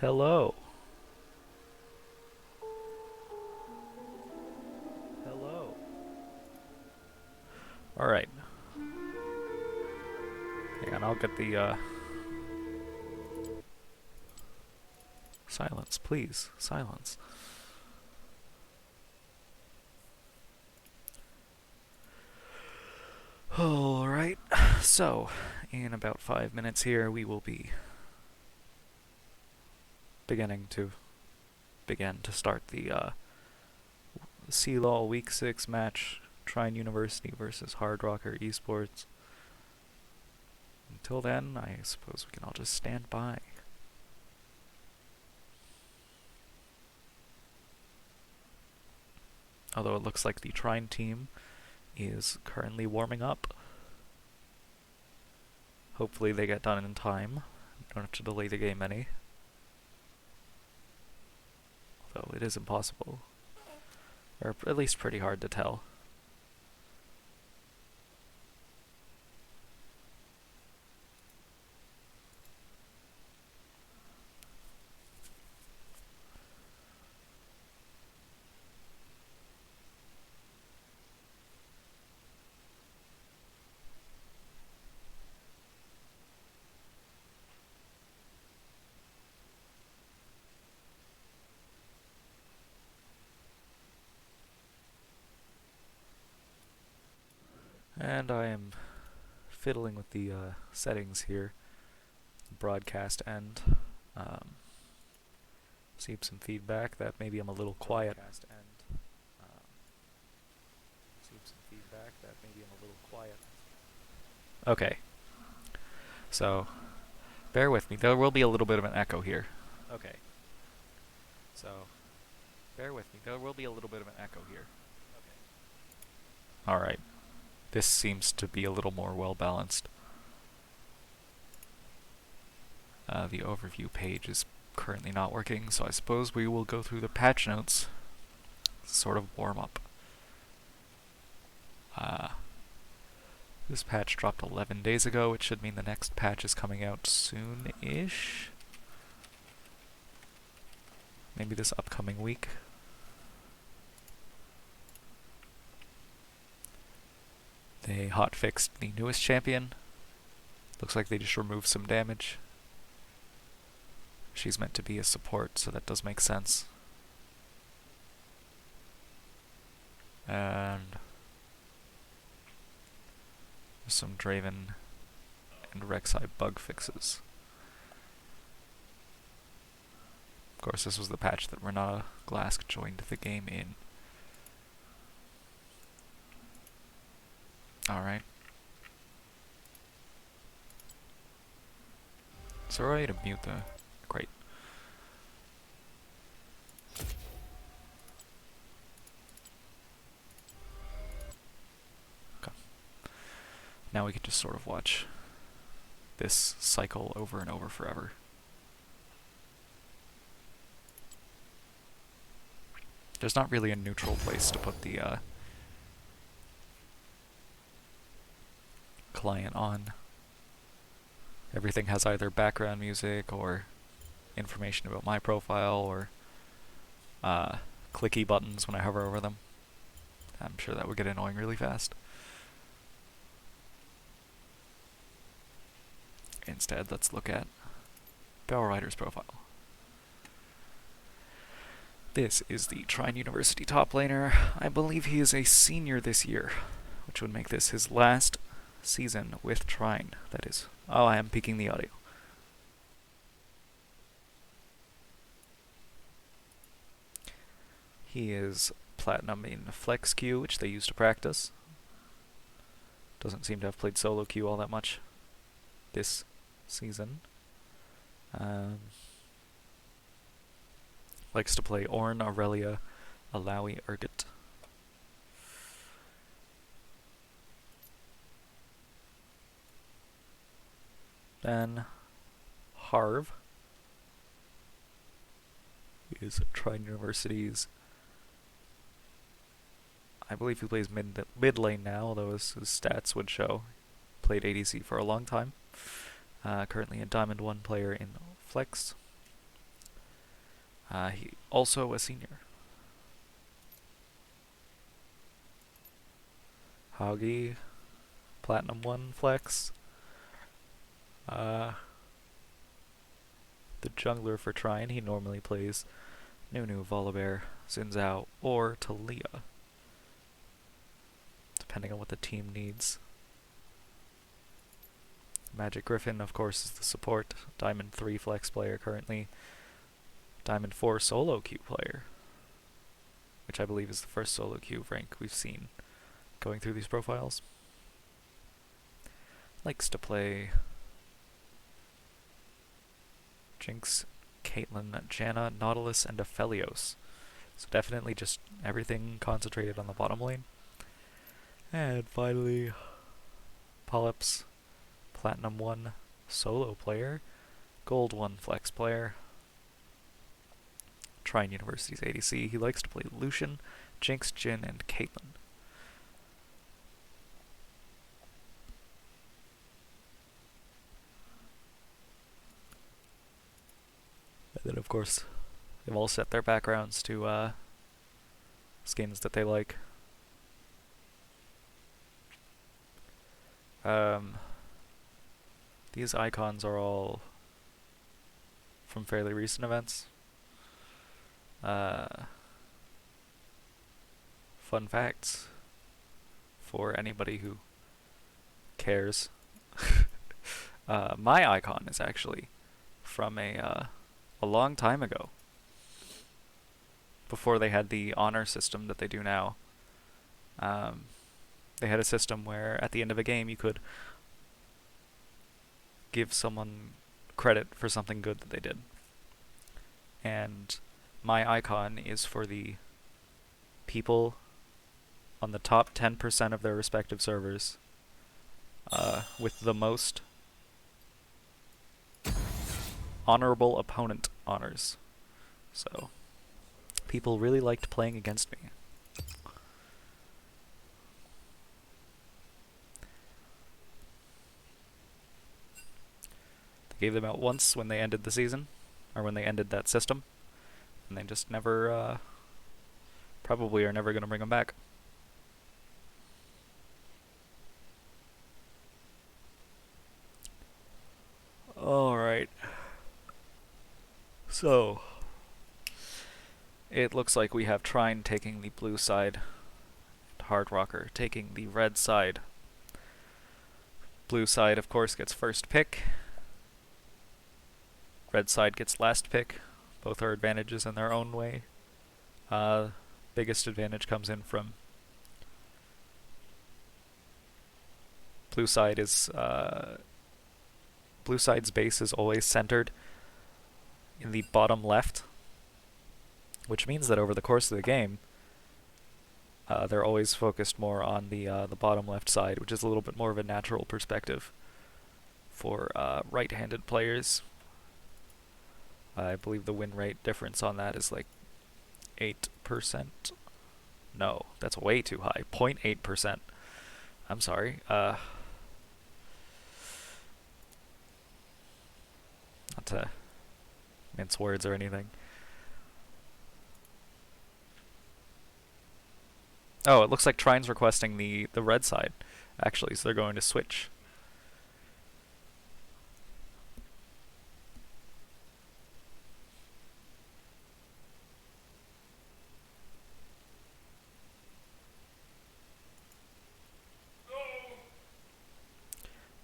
Hello. Hello. Alright. Hang on, I'll get the, silence, please. Silence. Alright. So, in about 5 minutes here, we will be begin to start the, C-Law Week 6 match, Trine University versus Hardrocker Esports. Until then, I suppose we can all just stand by. Although it looks like the Trine team is currently warming up. Hopefully they get done in time. Don't have to delay the game any. Although it is impossible. Or at least pretty hard to tell. And I am fiddling with the settings here. Broadcast end. Received some feedback that maybe I'm a little quiet. Okay. So, bear with me. There will be a little bit of an echo here. Okay. So, bear with me. There will be a little bit of an echo here. Okay. Alright. This seems to be a little more well balanced. The overview page is currently not working, so I suppose we will go through the patch notes. Sort of warm up. This patch dropped 11 days ago, which should mean the next patch is coming out soon-ish. Maybe this upcoming week. They hotfixed the newest champion. Looks like they just removed some damage. She's meant to be a support, so that does make sense. And there's some Draven and Rek'Sai bug fixes. Of course, this was the patch that Renata Glask joined the game in. Alright. It's alright to mute the... Great. Okay. Now we can just sort of watch this cycle over and over forever. There's not really a neutral place to put the client on. Everything has either background music or information about my profile or clicky buttons when I hover over them. I'm sure that would get annoying really fast. Instead, let's look at Battle Rider's profile. This is the Trine University top laner. I believe he is a senior this year, which would make this his last season with Trine. That is. Oh, I am peaking the audio. He is platinum in Flex Q, which they use to practice. Doesn't seem to have played solo queue all that much this season. Likes to play Ornn, Aurelia, Alawi, Urgot. Then Harv is Trine University's. I believe he plays mid lane now, although his stats would show. Played ADC for a long time. Currently a Diamond 1 player in Flex. He also a senior. Hoggy, Platinum 1 flex. The jungler for Trine, he normally plays Nunu, Volibear, Xin Zhao, or Talia, depending on what the team needs. Magic Griffin, of course, is the support. Diamond 3 flex player currently. Diamond 4 solo queue player, which I believe is the first solo queue rank we've seen going through these profiles. Likes to play Jinx, Caitlyn, Janna, Nautilus, and Aphelios. So definitely just everything concentrated on the bottom lane. And finally, Polyps, Platinum 1 solo player, Gold 1 flex player, Trine University's ADC. He likes to play Lucian, Jinx, Jhin, and Caitlyn. And then, of course, they've all set their backgrounds to skins that they like. These icons are all from fairly recent events. Fun facts for anybody who cares. My icon is actually from a long time ago, before they had the honor system that they do now. They had a system where at the end of a game you could give someone credit for something good that they did. And my icon is for the people on the top 10% of their respective servers with the most honorable opponent honors. So people really liked playing against me. They gave them out once when they ended the season, or when they ended that system, and they just never, probably are never going to bring them back. Alright. So, it looks like we have Trine taking the blue side, and Hardrocker taking the red side. Blue side, of course, gets first pick. Red side gets last pick. Both are advantages in their own way. Biggest advantage comes in from blue side is blue side's base is always centered in the bottom left, which means that over the course of the game, they're always focused more on the bottom left side, which is a little bit more of a natural perspective for right-handed players. I believe the win rate difference on that is like 8%. No, that's way too high. 0.8%. I'm sorry. Not to mince words or anything. Oh, it looks like Trine's requesting the red side, actually, so they're going to switch.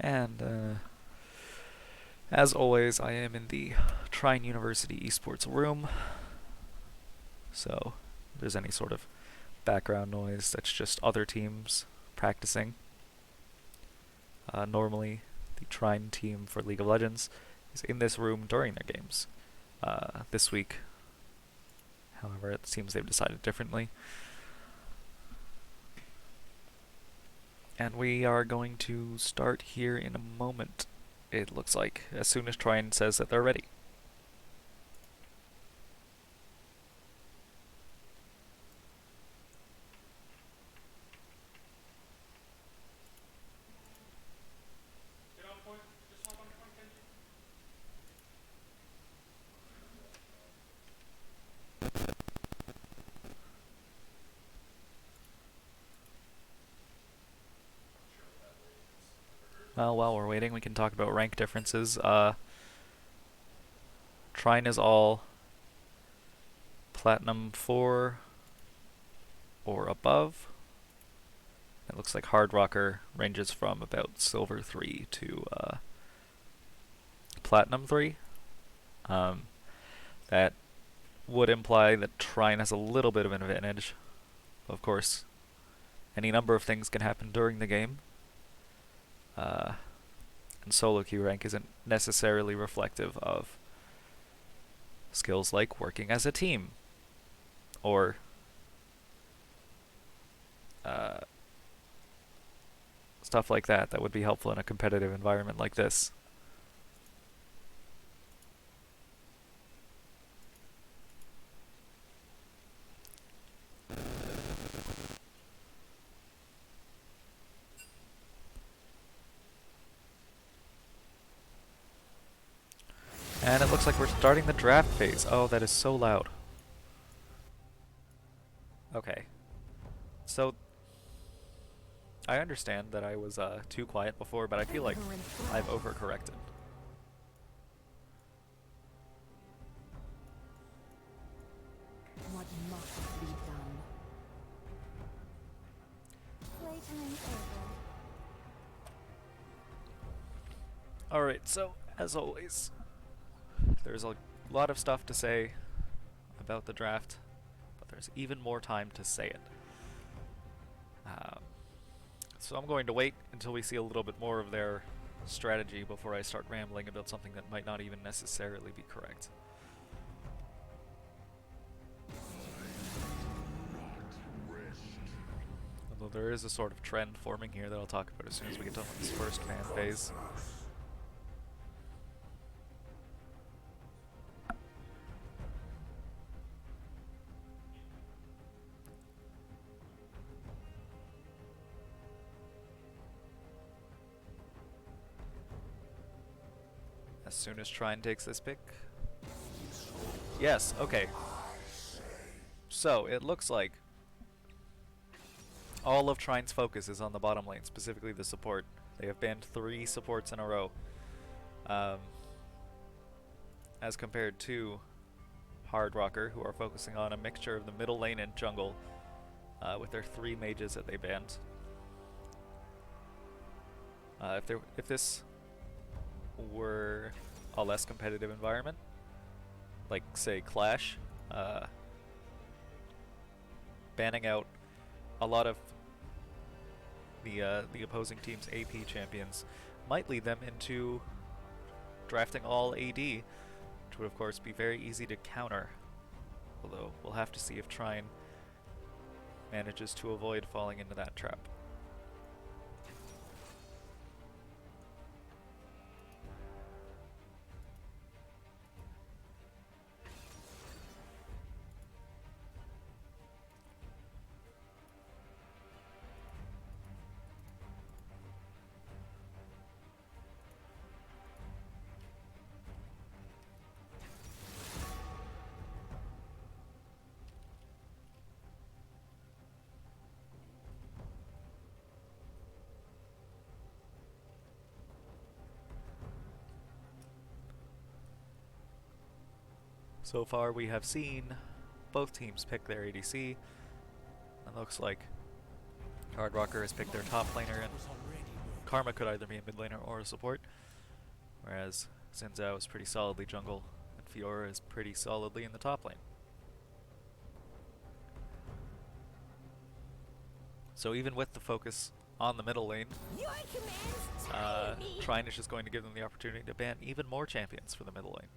And as always, I am in the Trine University Esports room, so if there's any sort of background noise, that's just other teams practicing. Normally, the Trine team for League of Legends is in this room during their games. This week, however, it seems they've decided differently. And we are going to start here in a moment, it looks like, as soon as Trine says that they're ready. Well, while we're waiting, we can talk about rank differences. Trine is all Platinum 4 or above. It looks like Hardrocker ranges from about Silver 3 to Platinum 3. That would imply that Trine has a little bit of an advantage. Of course, any number of things can happen during the game. And solo queue rank isn't necessarily reflective of skills like working as a team or stuff like that would be helpful in a competitive environment like this. And it looks like we're starting the draft phase. Oh, that is so loud. Okay. So, I understand that I was too quiet before, but I feel like I've overcorrected. What must be done? Playtime over. Alright, so, as always, there's a lot of stuff to say about the draft, but there's even more time to say it. So I'm going to wait until we see a little bit more of their strategy before I start rambling about something that might not even necessarily be correct. Although there is a sort of trend forming here that I'll talk about as soon as we get done with this first fan phase. As soon as Trine takes this pick. Yes, okay. So, it looks like all of Trine's focus is on the bottom lane, specifically the support. They have banned 3 supports in a row. As compared to Hardrocker, who are focusing on a mixture of the middle lane and jungle with their 3 mages that they banned. If this were a less competitive environment, like say Clash, banning out a lot of the opposing team's AP champions might lead them into drafting all AD, which would of course be very easy to counter. Although we'll have to see if Trine manages to avoid falling into that trap. So far we have seen both teams pick their ADC. It looks like Hardrocker has picked their top laner, and Karma could either be a mid laner or a support, whereas Xin Zhao is pretty solidly jungle, and Fiora is pretty solidly in the top lane. So even with the focus on the middle lane, Trine is just going to give them the opportunity to ban even more champions for the middle lane.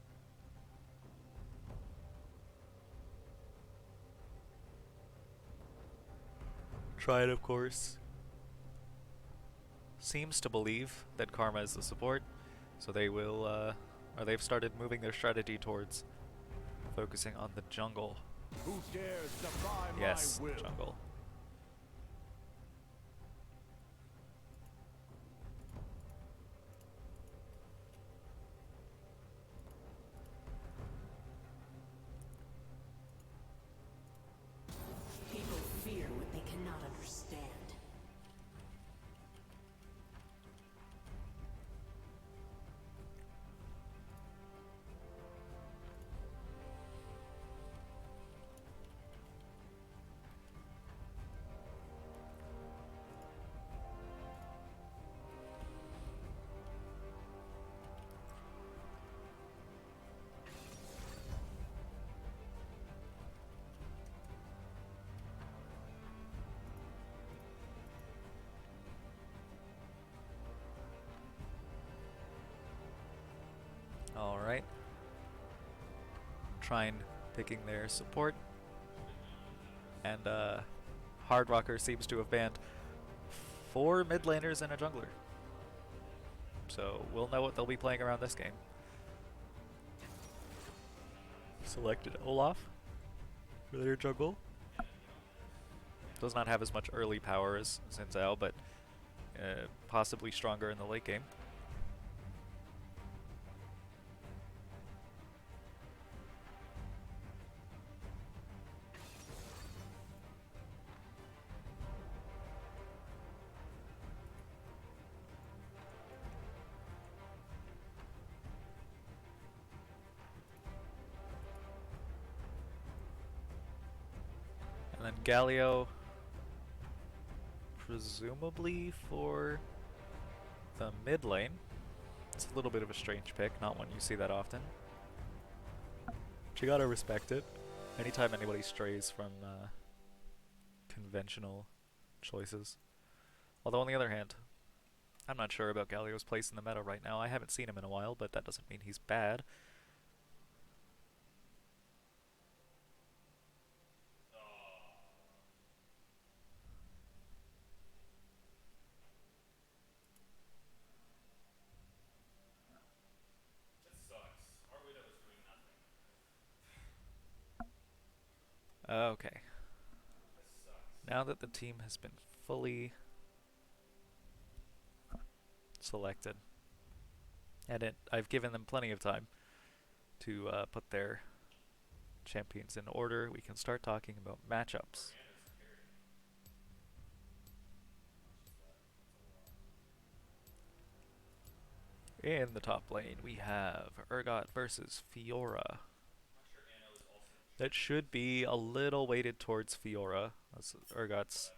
Trine, of course, seems to believe that Karma is the support, so they will, or they've started moving their strategy towards focusing on the jungle. Who dares defy Yes, my will? the jungle. People fear what they cannot understand. Trine picking their support. And Hardrocker seems to have banned 4 mid laners and a jungler. So we'll know what they'll be playing around this game. Selected Olaf for their jungle. Does not have as much early power as Xin Zhao, but possibly stronger in the late game. And then Galio, presumably for the mid lane. It's a little bit of a strange pick, not one you see that often. But you gotta respect it. Anytime anybody strays from conventional choices. Although on the other hand, I'm not sure about Galio's place in the meta right now. I haven't seen him in a while, but that doesn't mean he's bad. Okay. Now that the team has been fully selected, and I've given them plenty of time to put their champions in order, we can start talking about matchups. In the top lane, we have Urgot versus Fiora. That should be a little weighted towards Fiora, as Urgot's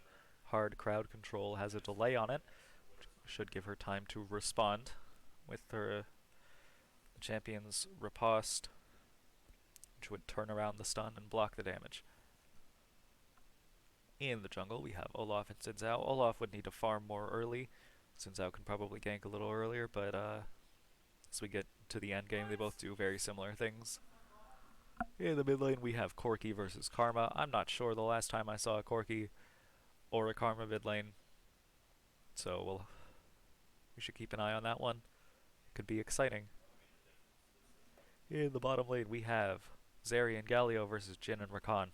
hard crowd control has a delay on it, which should give her time to respond with her champion's riposte, which would turn around the stun and block the damage. In the jungle, we have Olaf and Xin Zhao. Olaf would need to farm more early. Xin Zhao can probably gank a little earlier, but as we get to the end game, they both do very similar things. In the mid lane, we have Corki versus Karma. I'm not sure the last time I saw a Corki or a Karma mid lane, so we should keep an eye on that one. It could be exciting. In the bottom lane, we have Zeri and Galio versus Jhin and Rakan.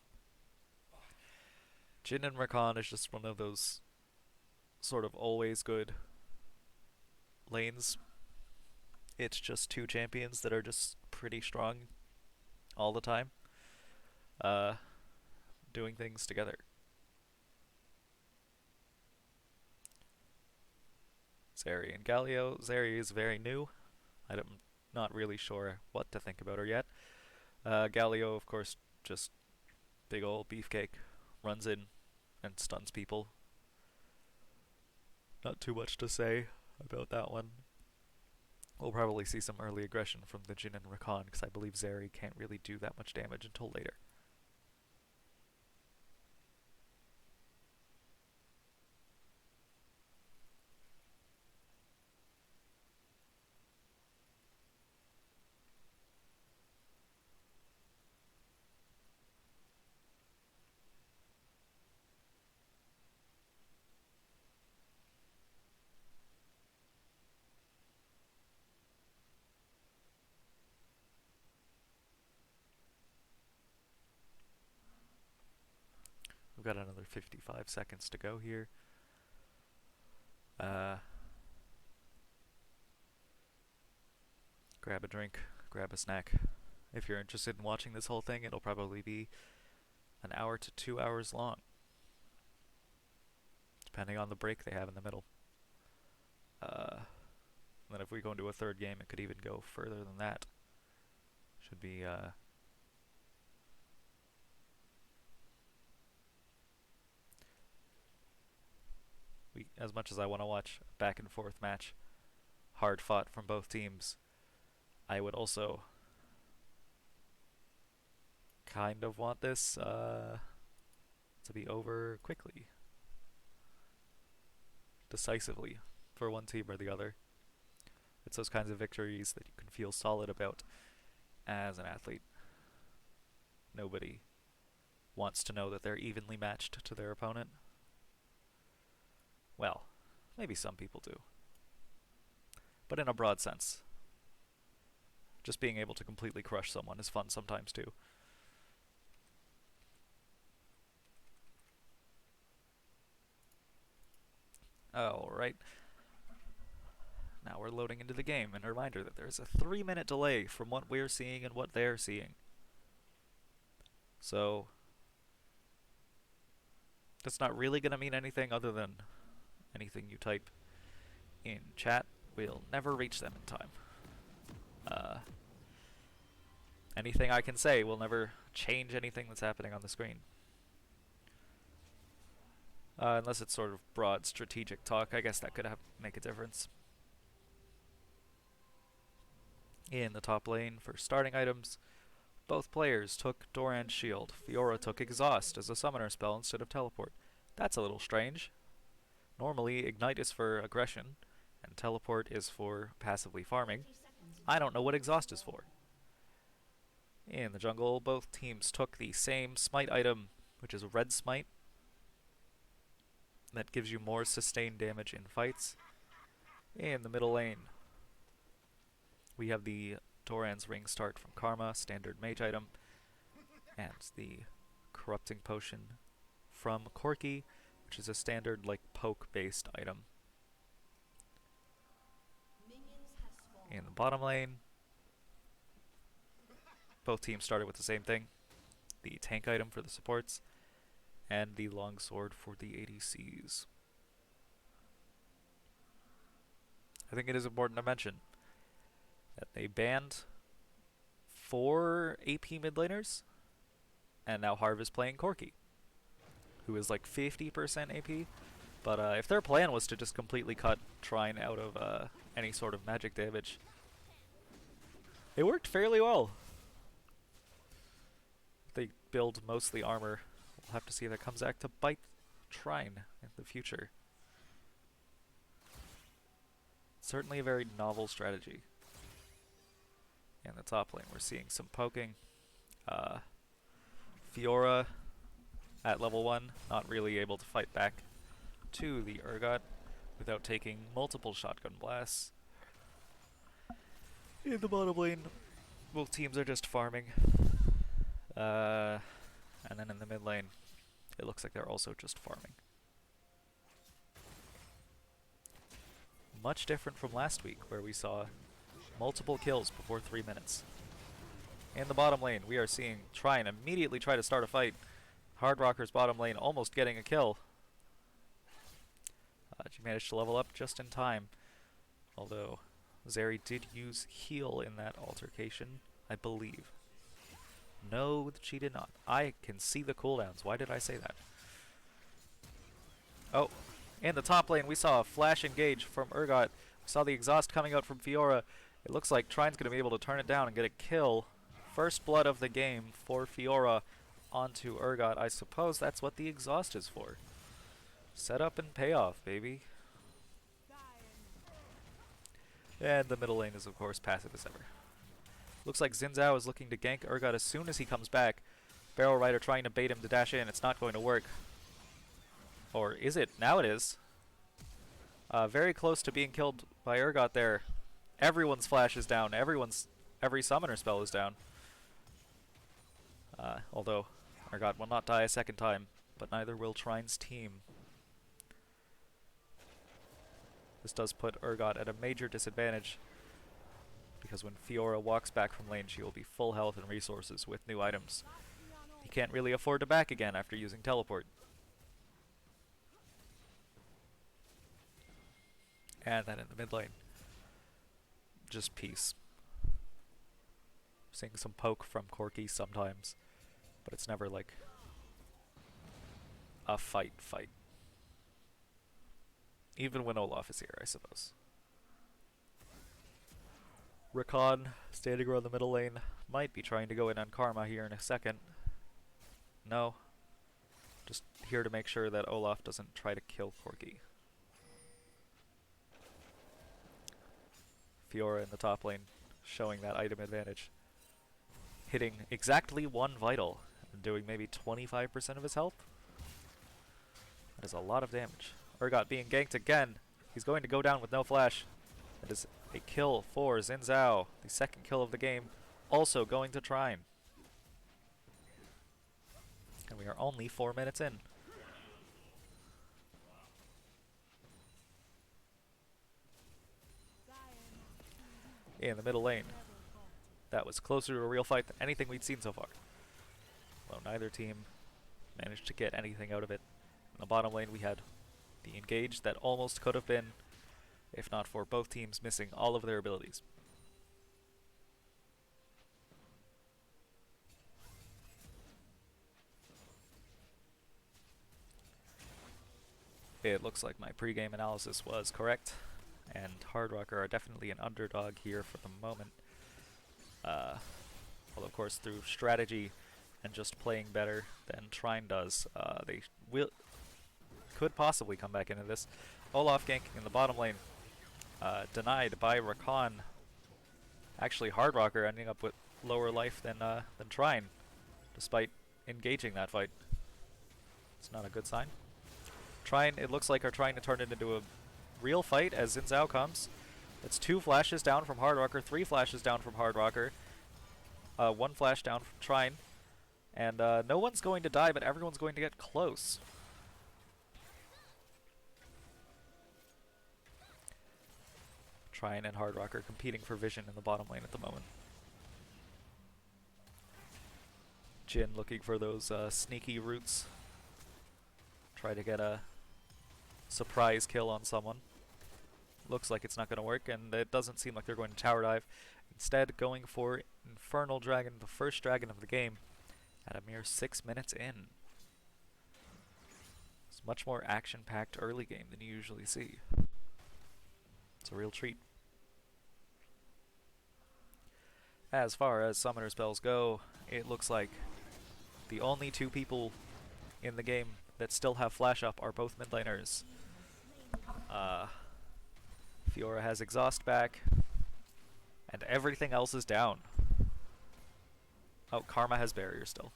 Jhin and Rakan is just one of those sort of always good lanes. It's just 2 champions that are just pretty strong all the time, doing things together. Zeri and Galio. Zeri is very new. I'm not really sure what to think about her yet. Galio, of course, just big old beefcake. Runs in and stuns people. Not too much to say about that one. We'll probably see some early aggression from the Jhin and Rakan, because I believe Zeri can't really do that much damage until later. We've got another 55 seconds to go here. Grab a drink, grab a snack. If you're interested in watching this whole thing, it'll probably be an hour to 2 hours long, depending on the break they have in the middle. And then if we go into a third game, it could even go further than that. Should be as much as I want to watch a back and forth match, hard fought from both teams, I would also kind of want this to be over quickly, decisively, for one team or the other. It's those kinds of victories that you can feel solid about as an athlete. nobody wants to know that they're evenly matched to their opponent. Well, maybe some people do. But in a broad sense. Just being able to completely crush someone is fun sometimes too. Alright. Now we're loading into the game, and a reminder that there's a 3-minute delay from what we're seeing and what they're seeing. So, that's not really going to mean anything other than anything you type in chat will never reach them in time. Anything I can say will never change anything that's happening on the screen. Unless it's sort of broad strategic talk, I guess that could make a difference. In the top lane, for starting items, both players took Doran's Shield. Fiora took Exhaust as a summoner spell instead of Teleport. That's a little strange. Normally, Ignite is for aggression, and Teleport is for passively farming. I don't know what Exhaust is for. In the jungle, both teams took the same Smite item, which is a Red Smite. That gives you more sustained damage in fights. In the middle lane, we have the Doran's Ring Start from Karma, standard mage item, and the Corrupting Potion from Corki, which is a standard, like, poke-based item. In the bottom lane, both teams started with the same thing, the tank item for the supports, and the longsword for the ADCs. I think it is important to mention that they banned 4 AP mid laners, and now Harv is playing Corki, who is like 50% AP. But if their plan was to just completely cut Trine out of any sort of magic damage, it worked fairly well. They build mostly armor. We'll have to see if that comes back to bite Trine in the future. Certainly a very novel strategy. In the top lane, we're seeing some poking. Fiora at level 1, not really able to fight back to the Urgot without taking multiple shotgun blasts. In the bottom lane, both teams are just farming. And then in the mid lane, it looks like they're also just farming. Much different from last week, where we saw multiple kills before 3 minutes. In the bottom lane, we are seeing Trine immediately try to start a fight. Hardrocker's bottom lane almost getting a kill. She managed to level up just in time. Although, Zeri did use heal in that altercation, I believe. No, she did not. I can see the cooldowns. Why did I say that? Oh, in the top lane, we saw a flash engage from Urgot. We saw the exhaust coming out from Fiora. It looks like Trine's going to be able to turn it down and get a kill. First blood of the game for Fiora onto Urgot. I suppose that's what the exhaust is for. Set up and payoff, baby. And the middle lane is, of course, passive as ever. Looks like Xin Zhao is looking to gank Urgot as soon as he comes back. Barrel Rider trying to bait him to dash in. It's not going to work. Or is it? Now it is. Very close to being killed by Urgot there. Everyone's flash is down. Every summoner spell is down. Although Urgot will not die a second time, but neither will Trine's team. This does put Urgot at a major disadvantage, because when Fiora walks back from lane, she will be full health and resources with new items. He can't really afford to back again after using teleport. And then in the mid lane, just peace. Seeing some poke from Corki sometimes, but it's never like a fight. Even when Olaf is here, I suppose. Rakan, standing around the middle lane, might be trying to go in on Karma here in a second. No. Just here to make sure that Olaf doesn't try to kill Corki. Fiora in the top lane, showing that item advantage. hitting exactly 1 vital and doing maybe 25% of his health. That is a lot of damage. Urgot being ganked again. He's going to go down with no flash. That is a kill for Xin Zhao, the second kill of the game, also going to Trine. And we are only 4 minutes in. In the middle lane. That was closer to a real fight than anything we'd seen so far. Well, neither team managed to get anything out of it. In the bottom lane we had the engage that almost could have been, if not for both teams missing all of their abilities. It looks like my pregame analysis was correct, and Hardrocker are definitely an underdog here for the moment. Well, of course, through strategy and just playing better than Trine does, they could possibly come back into this. Olaf ganking in the bottom lane, denied by Rakan. Actually, Hardrocker ending up with lower life than Trine, despite engaging that fight. It's not a good sign. Trine, it looks like, are trying to turn it into a real fight as Xin Zhao comes. It's 2 flashes down from Hardrocker, 3 flashes down from Hardrocker, 1 flash down from Trine, and no one's going to die, but everyone's going to get close. Trine and Hardrocker competing for vision in the bottom lane at the moment. Jin looking for those sneaky roots. Try to get a surprise kill on someone. Looks like it's not going to work, and it doesn't seem like they're going to tower dive. Instead, going for Infernal Dragon, the first dragon of the game, at a mere 6 minutes in. It's much more action-packed early game than you usually see. It's a real treat. As far as summoner spells go, it looks like the only 2 people in the game that still have flash up are both mid laners. Fiora has exhaust back, and everything else is down. Oh, Karma has barrier still.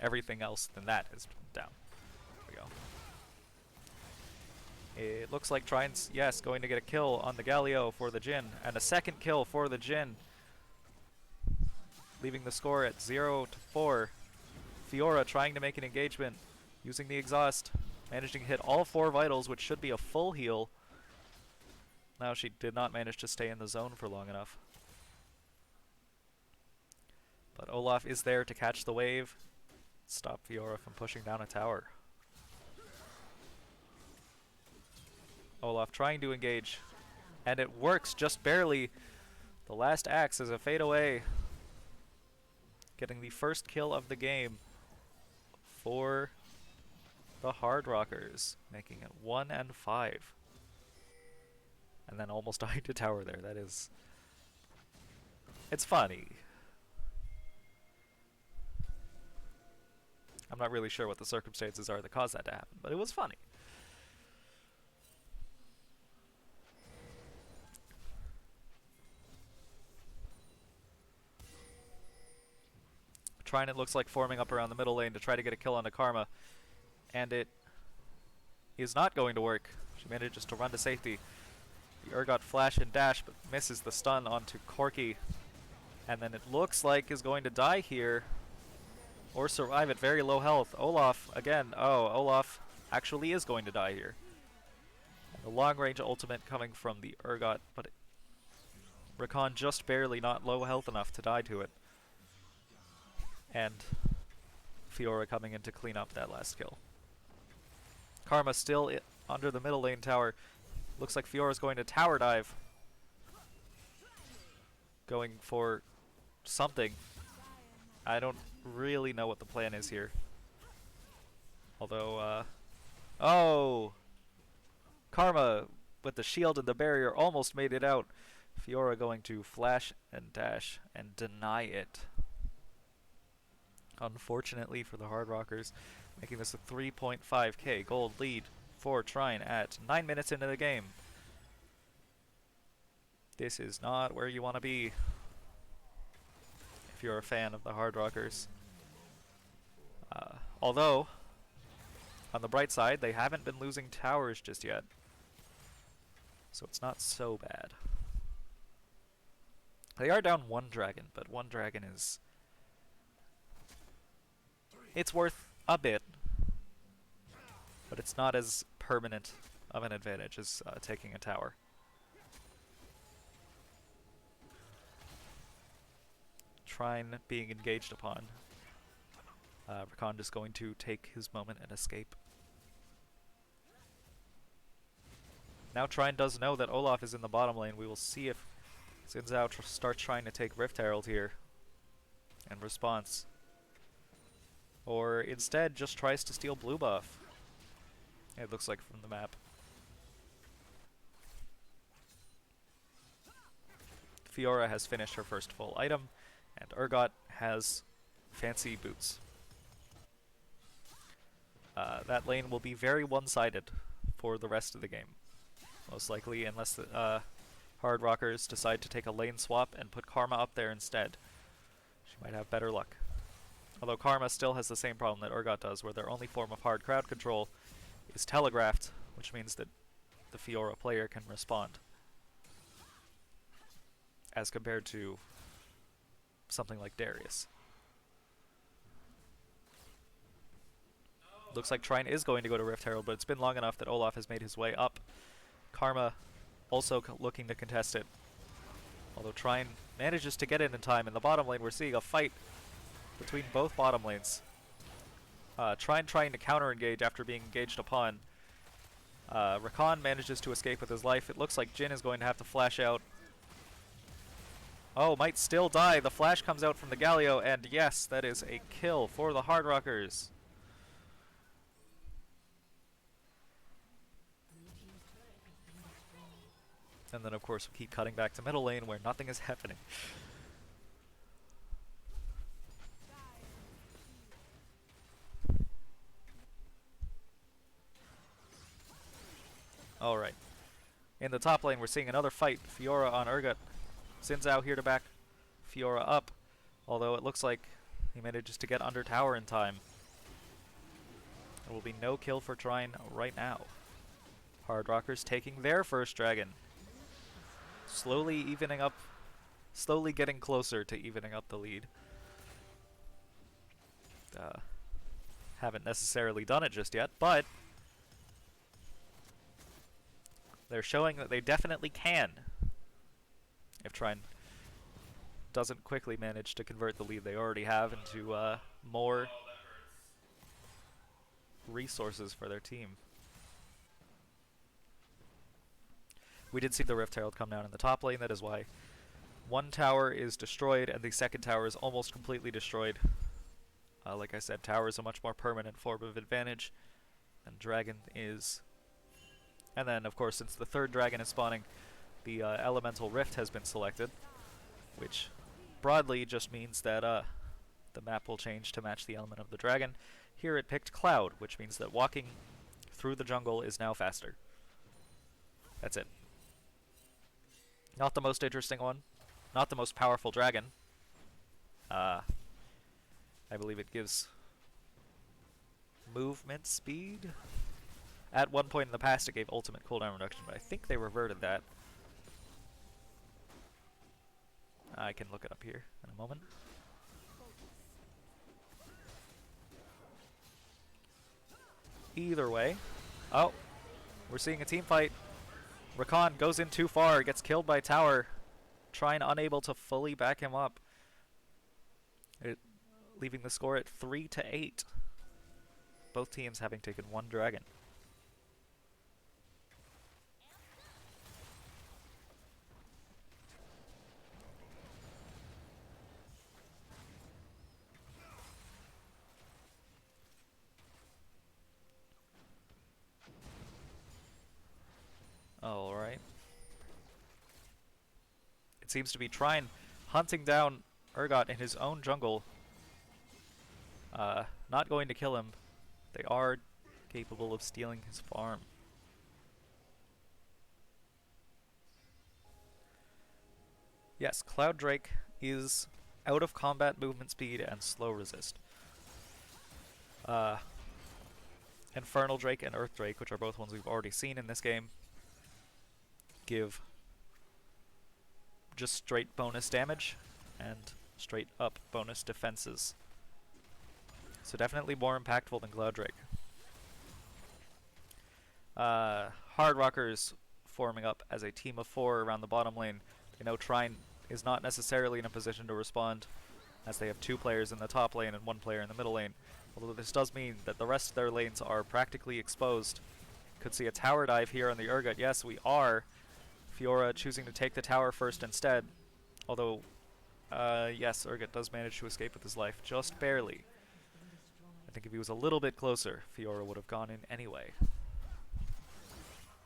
Everything else than that is down. There we go. It looks like Trine's, yes, going to get a kill on the Galio for the Jhin, and a second kill for the Jhin, leaving the score at 0-4. Fiora trying to make an engagement, using the exhaust, managing to hit all 4 vitals, which should be a full heal. Now she did not manage to stay in the zone for long enough. But Olaf is there to catch the wave, stop Fiora from pushing down a tower. Olaf trying to engage, and it works just barely. The last axe is a fade away, getting the first kill of the game for the Hardrockers, making it 1-5. And then almost dying to tower there. That is... it's funny. I'm not really sure what the circumstances are that caused that to happen, but it was funny. Trine, it looks like, forming up around the middle lane to try to get a kill onto Karma, and it is not going to work. She manages to run to safety. The Urgot flash and dash, but misses the stun onto Corki, and then it looks like is going to die here, or survive at very low health. Olaf, again, oh, Olaf actually is going to die here. And the long-range ultimate coming from the Urgot, but Rakan just barely not low health enough to die to it. And Fiora coming in to clean up that last kill. Karma still under the middle lane tower. Looks like Fiora's going to tower dive. Going for something. I don't really know what the plan is here. Although, oh! Karma, with the shield and the barrier, almost made it out. Fiora going to flash and dash and deny it. Unfortunately for the Hardrockers, making this a 3.5k gold lead for Trine at 9 minutes into the game. This is not where you want to be. If if you're a fan of the Hardrockers. Although, on the bright side, they haven't been losing towers just yet. So it's not so bad. They are down one dragon, but one dragon is... It's worth a bit, but it's not as permanent of an advantage as taking a tower. Trine being engaged upon. Rakan just going to take his moment and escape. Now Trine does know that Olaf is in the bottom lane. We will see if Xin Zhao starts trying to take Rift Herald here in response. Or instead just tries to steal blue buff. It looks like from the map. Fiora has finished her first full item, and Urgot has fancy boots. That lane will be very one-sided for the rest of the game. Most likely, unless the Hardrockers decide to take a lane swap and put Karma up there instead. She might have better luck. Although Karma still has the same problem that Urgot does, where their only form of hard crowd control is telegraphed, which means that the Fiora player can respond. As compared to something like Darius. Looks like Trine is going to go to Rift Herald, but it's been long enough that Olaf has made his way up. Karma also looking to contest it. Although Trine manages to get in time. In the bottom lane, we're seeing a fight between both bottom lanes. Trine trying to counter-engage after being engaged upon. Rakan manages to escape with his life. It looks like Jhin is going to have to flash out. Oh, might still die. The flash comes out from the Galio, and yes, that is a kill for the Hardrockers. And then, of course, we keep cutting back to middle lane where nothing is happening. Alright. In the top lane, we're seeing another fight. Fiora on Urgot. Xin Zhao here to back Fiora up. Although it looks like he manages to get under tower in time. There will be no kill for Trine right now. Hardrockers taking their first dragon. Slowly evening up, slowly getting closer to evening up the lead. Haven't necessarily done it just yet, but they're showing that they definitely can. If Trine doesn't quickly manage to convert the lead they already have into more resources for their team. We did see the Rift Herald come down in the top lane. That is why one tower is destroyed and the second tower is almost completely destroyed. Like I said, tower is a much more permanent form of advantage than dragon is. And then, of course, since the third dragon is spawning, the elemental rift has been selected, which broadly just means that the map will change to match the element of the dragon. Here it picked cloud, which means that walking through the jungle is now faster. That's it. Not the most interesting one. Not the most powerful dragon. I believe it gives movement speed. At one point in the past it gave ultimate cooldown reduction, but I think they reverted that. I can look it up here in a moment. Either way. Oh, we're seeing a team fight. Rakan goes in too far, gets killed by tower. Trine unable to fully back him up. Leaving the score at 3-8. Both teams having taken one dragon. Alright. It seems to be Trine hunting down Urgot in his own jungle. Not going to kill him. They are capable of stealing his farm. Yes, Cloud Drake is out of combat movement speed and slow resist. Infernal Drake and Earth Drake, which are both ones we've already seen in this game, give just straight bonus damage and straight up bonus defenses. So definitely more impactful than Cloud Drake. Hardrockers forming up as a team of 4 around the bottom lane. They know Trine is not necessarily in a position to respond, as they have 2 players in the top lane and 1 player in the middle lane. Although this does mean that the rest of their lanes are practically exposed. Could see a tower dive here on the Urgot. Yes, we are. Fiora choosing to take the tower first instead. Although, yes, Urgot does manage to escape with his life, just barely. I think if he was a little bit closer, Fiora would have gone in anyway.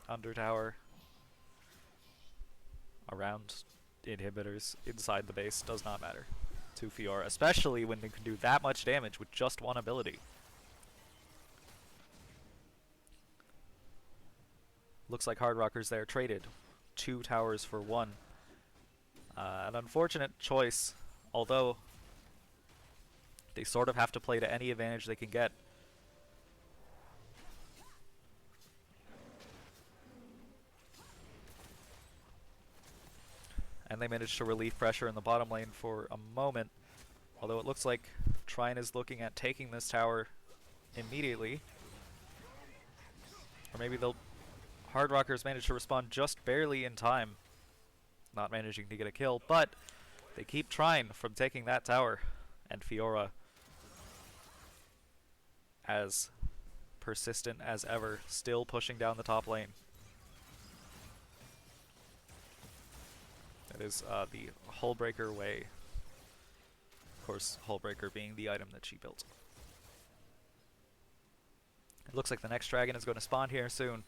Under tower. Around inhibitors, inside the base, does not matter to Fiora, especially when they can do that much damage with just one ability. Looks like Hardrockers there traded 2 towers for 1. An unfortunate choice, although they sort of have to play to any advantage they can get. And they managed to relieve pressure in the bottom lane for a moment. Although it looks like Trine is looking at taking this tower immediately. Or maybe they'll... Hardrockers managed to respond just barely in time. Not managing to get a kill, but they keep Trine from taking that tower. And Fiora, as persistent as ever, still pushing down the top lane. That is the Hullbreaker way. Of course, Hullbreaker being the item that she built. It looks like the next dragon is going to spawn here soon.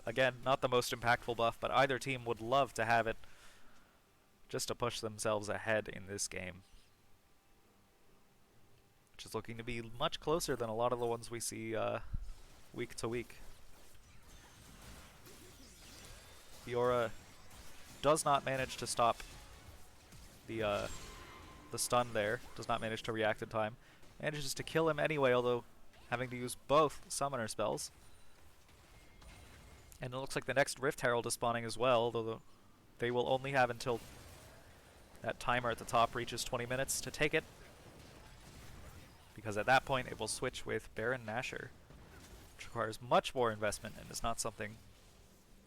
Again, not the most impactful buff, but either team would love to have it just to push themselves ahead in this game. Which is looking to be much closer than a lot of the ones we see week to week. Fiora does not manage to stop the stun there. Does not manage to react in time. Manages to kill him anyway, although having to use both summoner spells. And it looks like the next Rift Herald is spawning as well, although they will only have until that timer at the top reaches 20 minutes to take it. Because at that point it will switch with Baron Nashor, which requires much more investment and is not something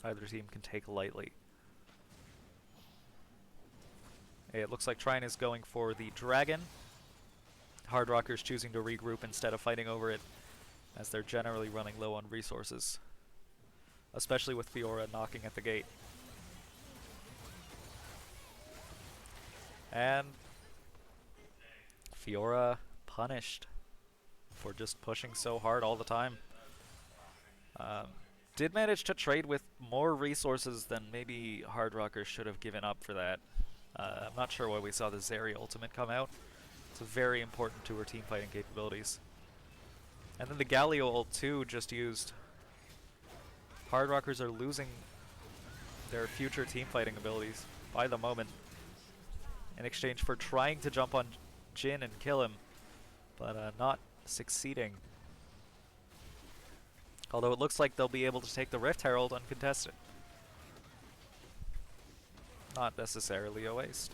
either team can take lightly. It looks like Trine is going for the dragon. Hardrockers choosing to regroup instead of fighting over it, as they're generally running low on resources. Especially with Fiora knocking at the gate. And Fiora punished for just pushing so hard all the time. Did manage to trade with more resources than maybe Hardrockers should have given up for that. I'm not sure why we saw the Zeri ultimate come out. It's very important to her team fighting capabilities. And then the Galio ult too just used. Hardrockers are losing their future team fighting abilities by the moment in exchange for trying to jump on Jhin and kill him, but not succeeding. Although it looks like they'll be able to take the Rift Herald uncontested. Not necessarily a waste.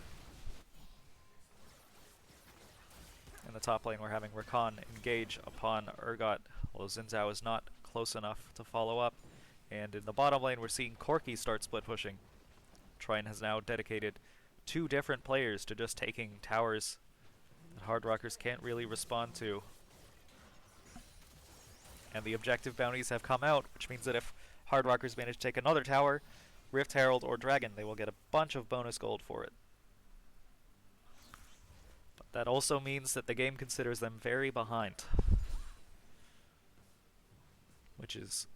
In the top lane we're having Rakan engage upon Urgot, although Xin Zhao is not close enough to follow up. And in the bottom lane we're seeing Corki start split pushing. Trine has now dedicated 2 different players to just taking towers that Hardrockers can't really respond to. And the objective bounties have come out, which means that if Hardrockers manage to take another tower, Rift Herald or Dragon, they will get a bunch of bonus gold for it. But that also means that the game considers them very behind. Which is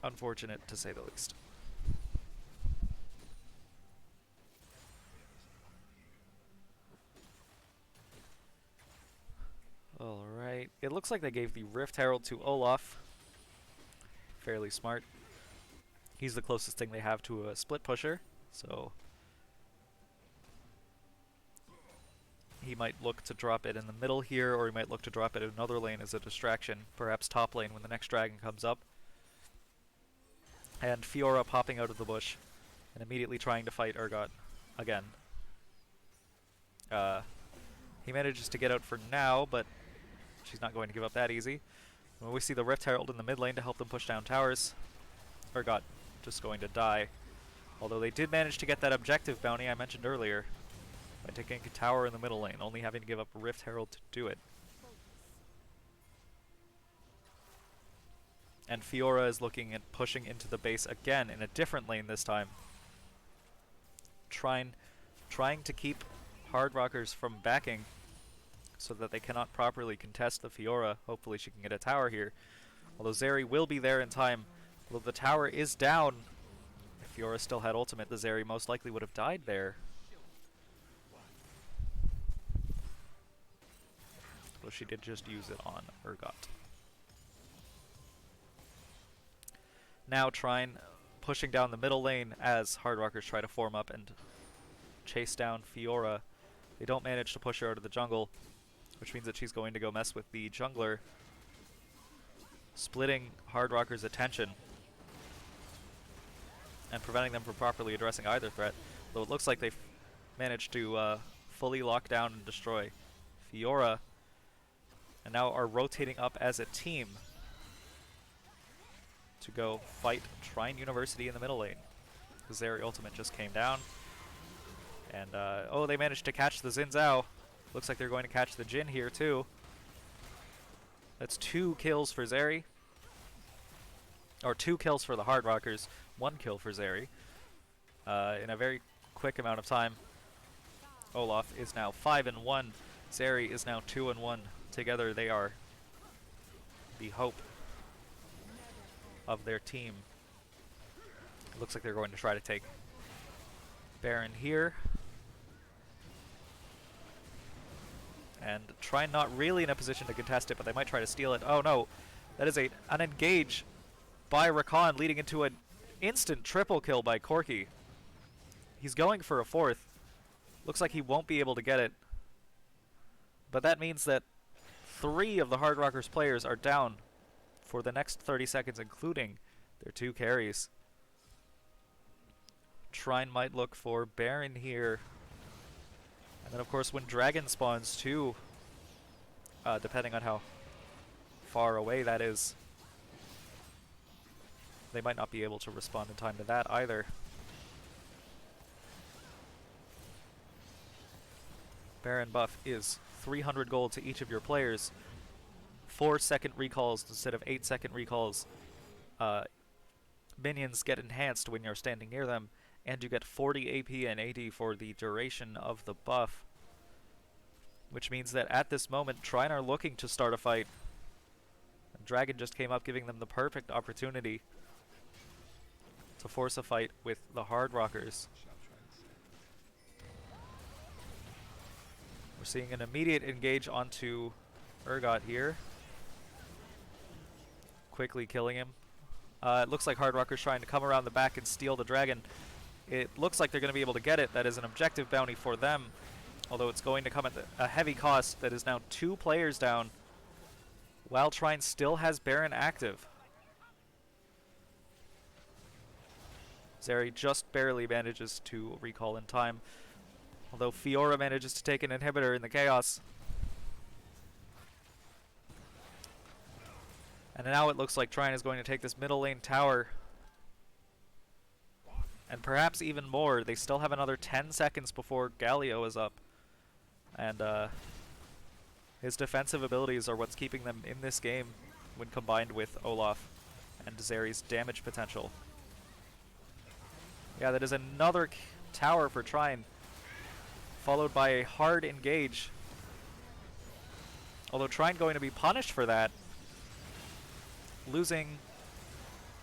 unfortunate to say the least. Alright, it looks like they gave the Rift Herald to Olaf. Fairly smart. He's the closest thing they have to a split pusher. So he might look to drop it in the middle here, or he might look to drop it in another lane as a distraction, perhaps top lane when the next dragon comes up. And Fiora popping out of the bush and immediately trying to fight Urgot again. He manages to get out for now, but she's not going to give up that easy. When we see the Rift Herald in the mid lane to help them push down towers, Urgot just going to die. Although they did manage to get that objective bounty I mentioned earlier by taking a tower in the middle lane, only having to give up Rift Herald to do it. And Fiora is looking at pushing into the base again in a different lane this time. Trying to keep Hardrockers from backing so that they cannot properly contest the Fiora. Hopefully she can get a tower here. Although Zeri will be there in time. Although the tower is down. If Fiora still had ultimate, the Zeri most likely would have died there. Though she did just use it on Urgot. Now Trine pushing down the middle lane as Hardrockers try to form up and chase down Fiora. They don't manage to push her out of the jungle, which means that she's going to go mess with the jungler, splitting Hardrockers' attention and preventing them from properly addressing either threat. Though it looks like they've managed to fully lock down and destroy Fiora, and now are rotating up as a team to go fight Trine University in the middle lane. The Zeri ultimate just came down. And, oh, they managed to catch the Xin Zhao. Looks like they're going to catch the Jhin here, too. That's 2 kills for Zeri. Or 2 kills for the Hardrockers. 1 kill for Zeri. In a very quick amount of time. Olaf is now 5-1. Zeri is now 2-1. Together they are the hope of their team. It looks like they're going to try to take Baron here. And Trine not really in a position to contest it, but they might try to steal it. Oh no, that is an engage by Rakan, leading into an instant triple kill by Corki. He's going for a 4th. Looks like he won't be able to get it. But that means that 3 of the Hardrockers players are down for the next 30 seconds, including their 2 carries. Trine might look for Baron here. And then, of course, when Dragon spawns too, depending on how far away that is, they might not be able to respond in time to that either. Baron buff is 300 gold to each of your players. 4-second recalls instead of 8-second recalls. Minions get enhanced when you're standing near them, and you get 40 AP and AD for the duration of the buff. Which means that at this moment, Trine are looking to start a fight. And Dragon just came up, giving them the perfect opportunity to force a fight with the Hardrockers. We're seeing an immediate engage onto Urgot here. Quickly killing him. It looks like Hardrocker's trying to come around the back and steal the dragon. It looks like they're going to be able to get it. That is an objective bounty for them. Although it's going to come at a heavy cost. That is now 2 players down, while Trine still has Baron active. Zeri just barely manages to recall in time. Although Fiora manages to take an inhibitor in the chaos. And now it looks like Trine is going to take this middle lane tower. And perhaps even more. They still have another 10 seconds before Galio is up. And his defensive abilities are what's keeping them in this game when combined with Olaf and Zeri's damage potential. Yeah, that is another tower for Trine, followed by a hard engage. Although Trine going to be punished for that, losing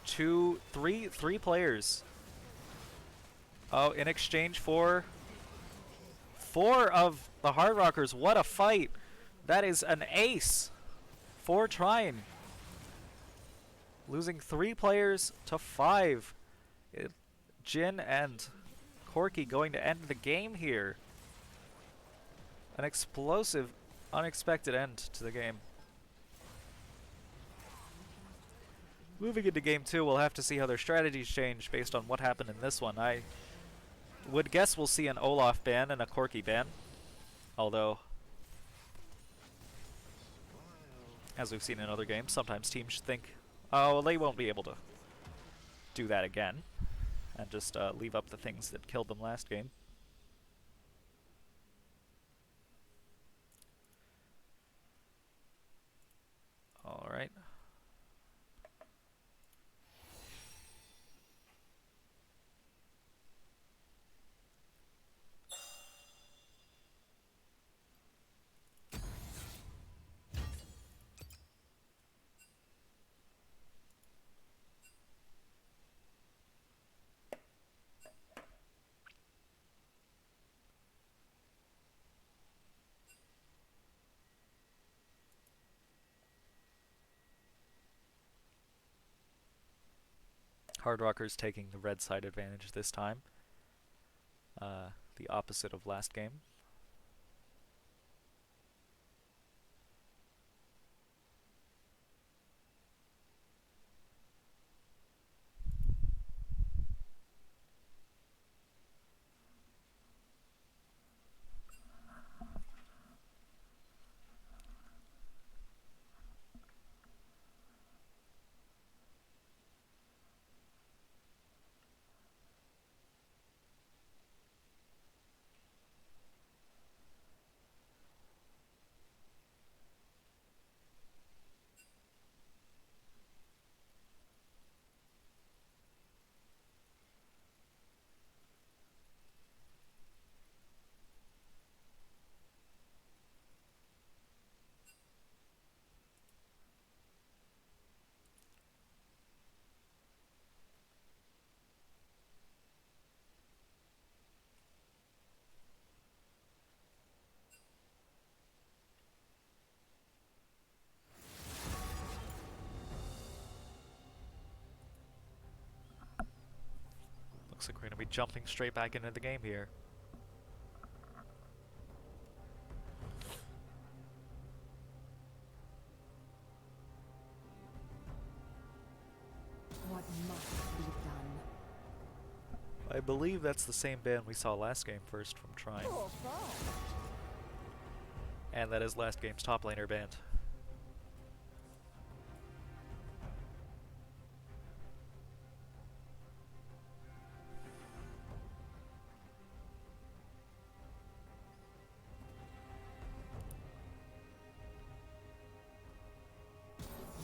three players. Oh, in exchange for 4 of the Hardrockers. What a fight! That is an ace for Trine. Losing 3 players to 5. Jhin and Corki going to end the game here. An explosive, unexpected end to the game. Moving into game 2, we'll have to see how their strategies change based on what happened in this one. I would guess we'll see an Olaf ban and a Corki ban. Although, as we've seen in other games, sometimes teams think, oh, well, they won't be able to do that again. And just leave up the things that killed them last game. Alright. Hardrocker's taking the red side advantage this time. The opposite of last game. Looks like we're going to be jumping straight back into the game here. What must be done? I believe that's the same ban we saw last game first from Trine. And that is last game's top laner banned.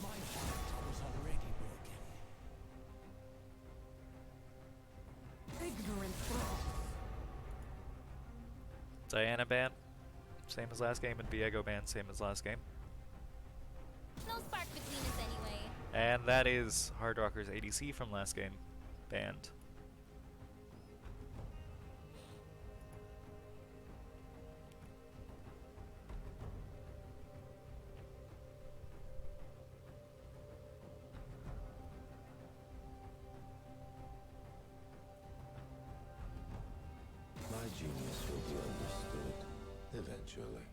My heart was already broken. Ignorant thrall. Diana ban, same as last game, and Viego ban, same as last game. No spark between us anyway. And that is Hardrocker's ADC from last game, banned. My genius will be understood eventually.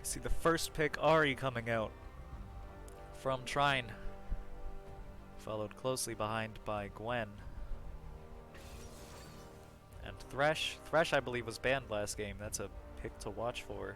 See the first pick Ari coming out from Trine, followed closely behind by Gwen. And Thresh. Thresh, I believe, was banned last game. That's a pick to watch for.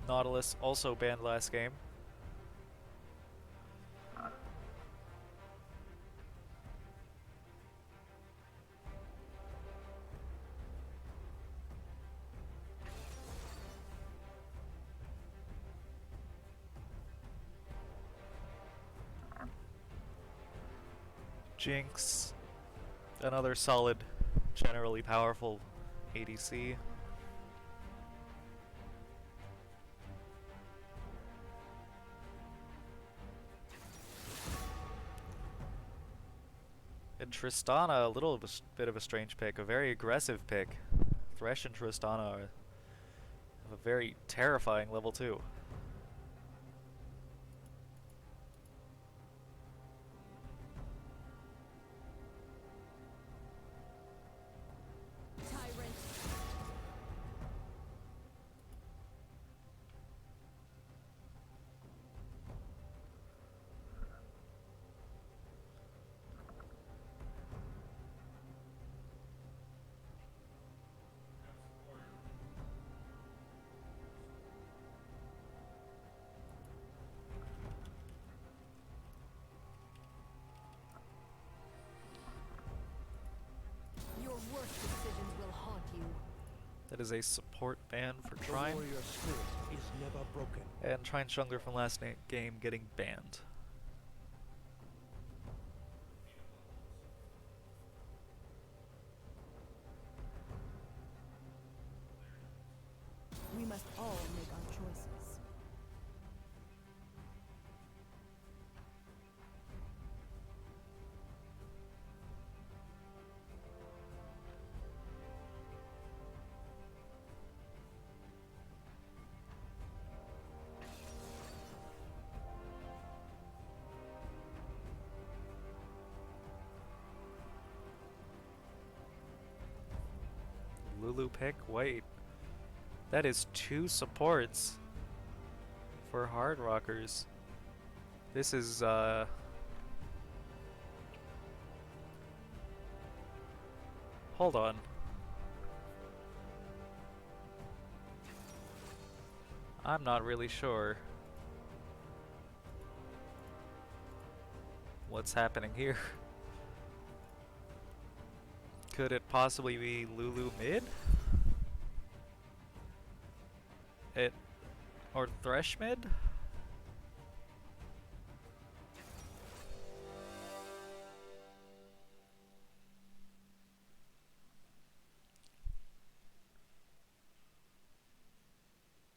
Nautilus also banned last game. Jinx, another solid, generally powerful ADC. And Tristana, a little bit of a strange pick, a very aggressive pick. Thresh and Tristana have a very terrifying level 2. Tyrant. Your worst decisions will haunt you. That is a support ban for The Trine. warrior spirit is never broken. And Trine Jungler from last game getting banned. We must all make our choices. Lulu pick? Wait. That is 2 supports for Hardrockers. This is, hold on. I'm not really sure what's happening here. Could it possibly be Lulu mid? Or Thresh mid?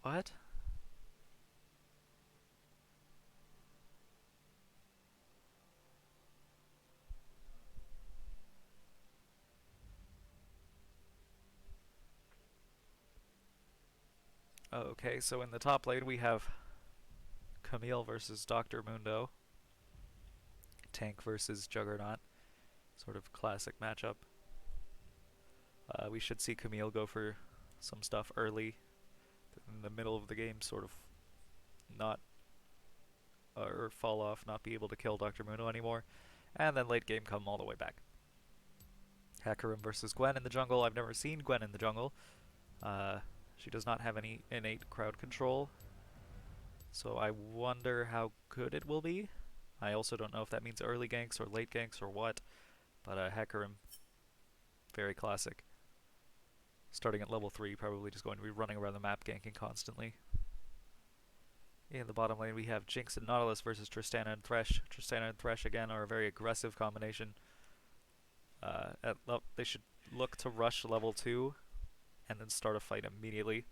What? Okay, so in the top lane we have Camille versus Dr. Mundo. Tank versus Juggernaut. Sort of classic matchup. We should see Camille go for some stuff early. In the middle of the game, sort of not... or fall off, not be able to kill Dr. Mundo anymore. And then late game come all the way back. Hecarim versus Gwen in the jungle. I've never seen Gwen in the jungle. She does not have any innate crowd control, so I wonder how good it will be. I also don't know if that means early ganks or late ganks or what, but Hecarim, very classic. Starting at level 3, probably just going to be running around the map ganking constantly. In the bottom lane we have Jinx and Nautilus versus Tristana and Thresh. Tristana and Thresh again are a very aggressive combination. They should look to rush level 2 and then start a fight immediately.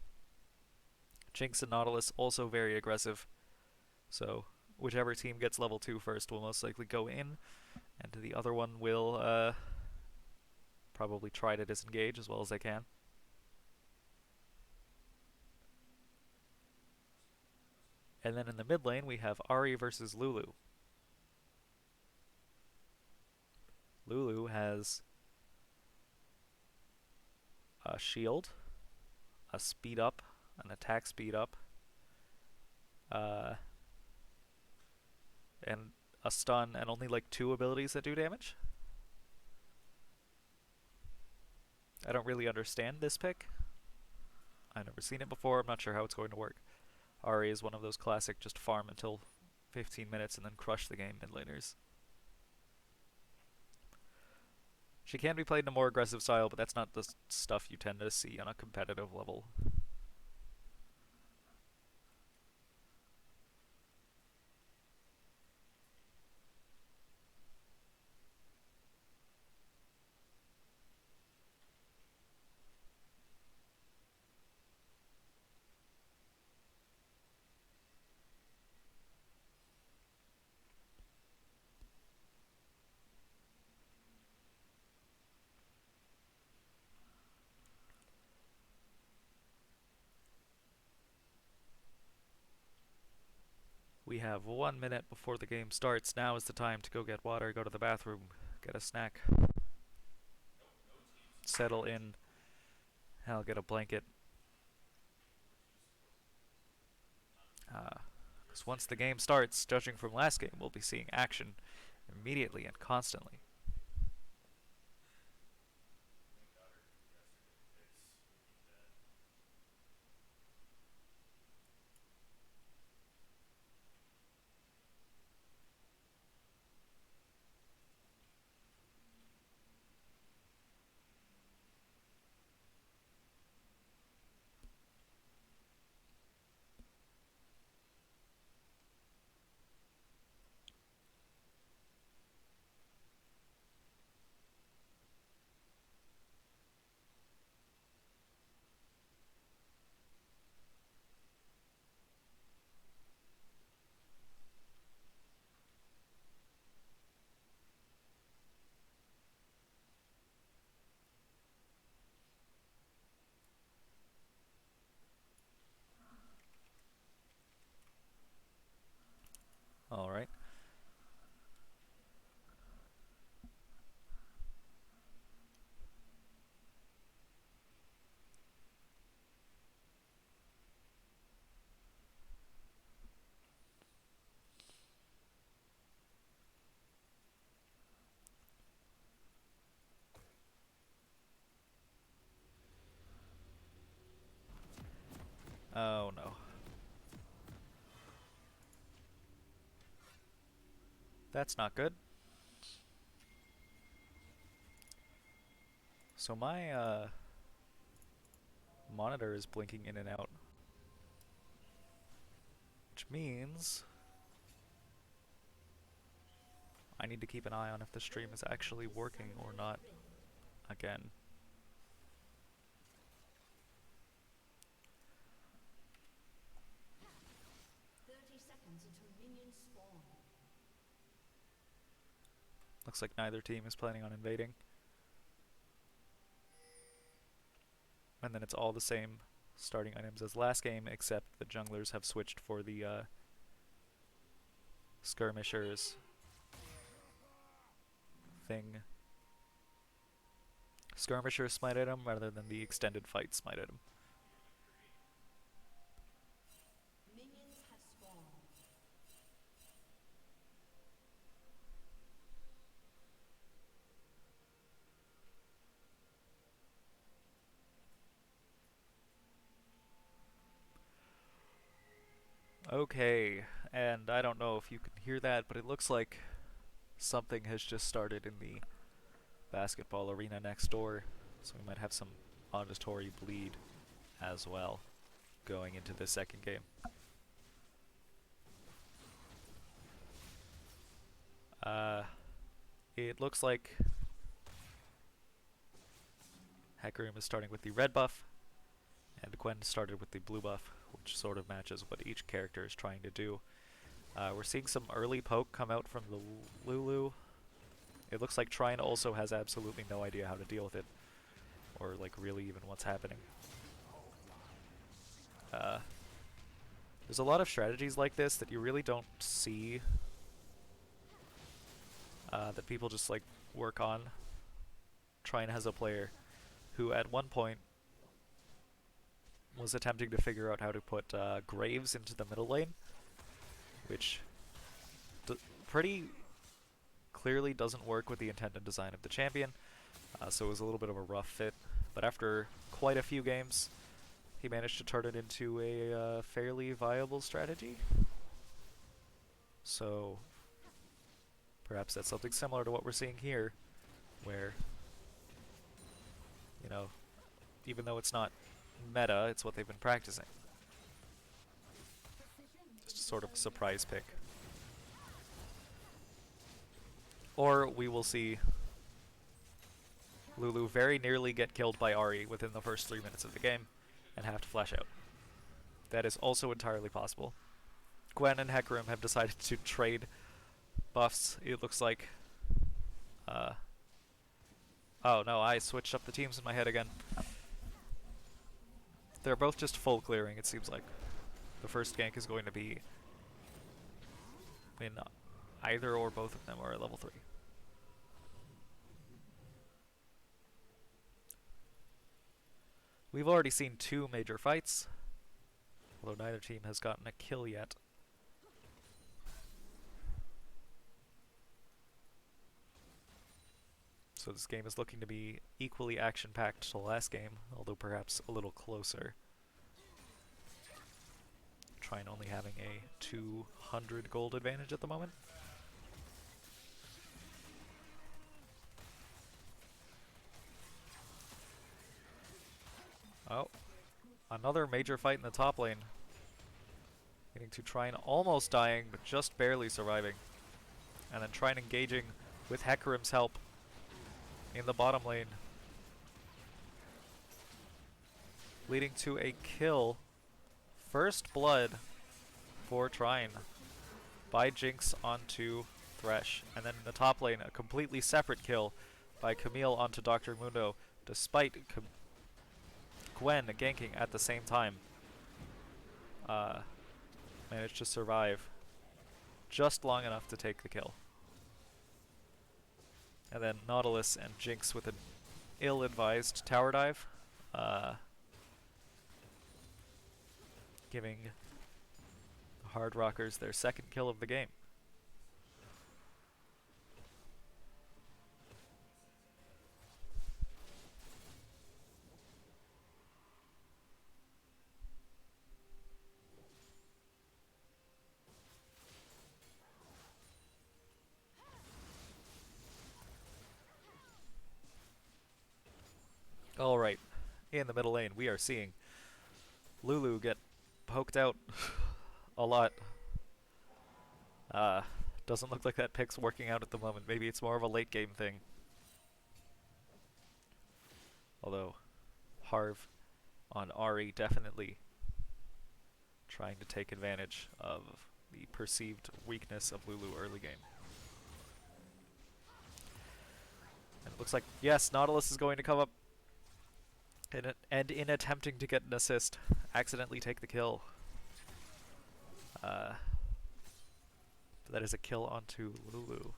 Jinx and Nautilus also very aggressive, so whichever team gets level 2 first will most likely go in, and the other one will probably try to disengage as well as they can. And then in the mid lane we have Ahri versus Lulu. Lulu has a shield, a speed up, an attack speed up, and a stun, and only like 2 abilities that do damage. I don't really understand this pick. I've never seen it before, I'm not sure how it's going to work. Ari is one of those classic just farm until 15 minutes and then crush the game mid laners. She can be played in a more aggressive style, but that's not the stuff you tend to see on a competitive level. We have 1 minute before the game starts. Now is the time to go get water, go to the bathroom, get a snack, settle in. Hell, get a blanket. Because once the game starts, judging from last game, we'll be seeing action immediately and constantly. Alright. Oh no. That's not good. So my monitor is blinking in and out. Which means I need to keep an eye on if the stream is actually working or not again. Looks like neither team is planning on invading. And then it's all the same starting items as last game, except the junglers have switched for the skirmishers thing. Skirmisher smite item rather than the extended fight smite item. Minions have spawned. Okay, and I don't know if you can hear that, but it looks like something has just started in the basketball arena next door, so we might have some auditory bleed as well going into the second game. It looks like Hecarim is starting with the red buff, and Gwen started with the blue buff, which sort of matches what each character is trying to do. We're seeing some early poke come out from the Lulu. It looks like Trine also has absolutely no idea how to deal with it, or like really even what's happening. There's a lot of strategies like this that you really don't see that people just like work on. Trine has a player who at one point was attempting to figure out how to put Graves into the middle lane, which pretty clearly doesn't work with the intended design of the champion, so it was a little bit of a rough fit. But after quite a few games, he managed to turn it into a fairly viable strategy. So perhaps that's something similar to what we're seeing here, where, you know, even though it's not meta, it's what they've been practicing. Just sort of a surprise pick. Or we will see Lulu very nearly get killed by Ahri within the first 3 minutes of the game and have to flash out. That is also entirely possible. Gwen and Hecarim have decided to trade buffs, it looks like. Oh no, I switched up the teams in my head again. They're both just full clearing, it seems like. The first gank is going to be when either or both of them are at level 3. We've already seen 2 major fights, although neither team has gotten a kill yet. So this game is looking to be equally action-packed to the last game, although perhaps a little closer. Trine only having a 200 gold advantage at the moment. Oh, another major fight in the top lane. Getting to Trine almost dying, but just barely surviving. And then Trine engaging with Hecarim's help in the bottom lane, leading to a kill. First blood for Trine by Jinx onto Thresh. And then in the top lane, a completely separate kill by Camille onto Dr. Mundo, despite Gwen ganking at the same time. Managed to survive just long enough to take the kill. And then Nautilus and Jinx with an ill-advised tower dive, giving the Hardrockers their second kill of the game. Alright, in the middle lane we are seeing Lulu get poked out a lot. Doesn't look like that pick's working out at the moment. Maybe it's more of a late game thing. Although, Harv on Ahri definitely trying to take advantage of the perceived weakness of Lulu early game. And it looks like, yes, Nautilus is going to come up and in attempting to get an assist, accidentally take the kill. That is a kill onto Lulu.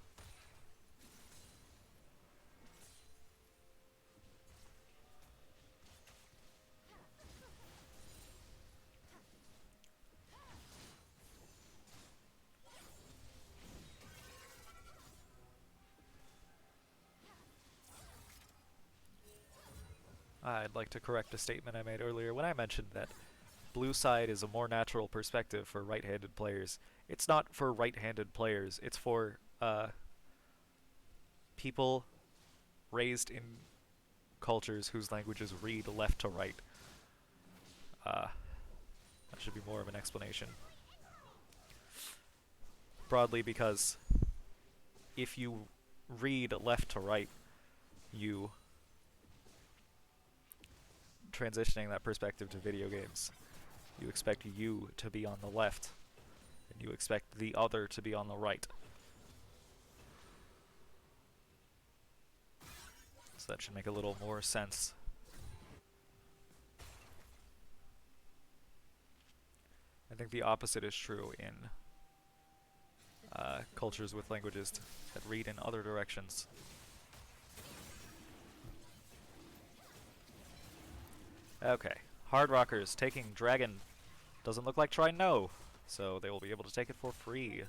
I'd like to correct a statement I made earlier when I mentioned that blue side is a more natural perspective for right-handed players. It's not for right-handed players, it's for people raised in cultures whose languages read left to right. That should be more of an explanation. Broadly because if you read left to right, you transitioning that perspective to video games, you expect you to be on the left, and you expect the other to be on the right. So that should make a little more sense. I think the opposite is true in cultures with languages that read in other directions. Okay, Hardrockers taking Dragon. Doesn't look like Trine, no. So they will be able to take it for free.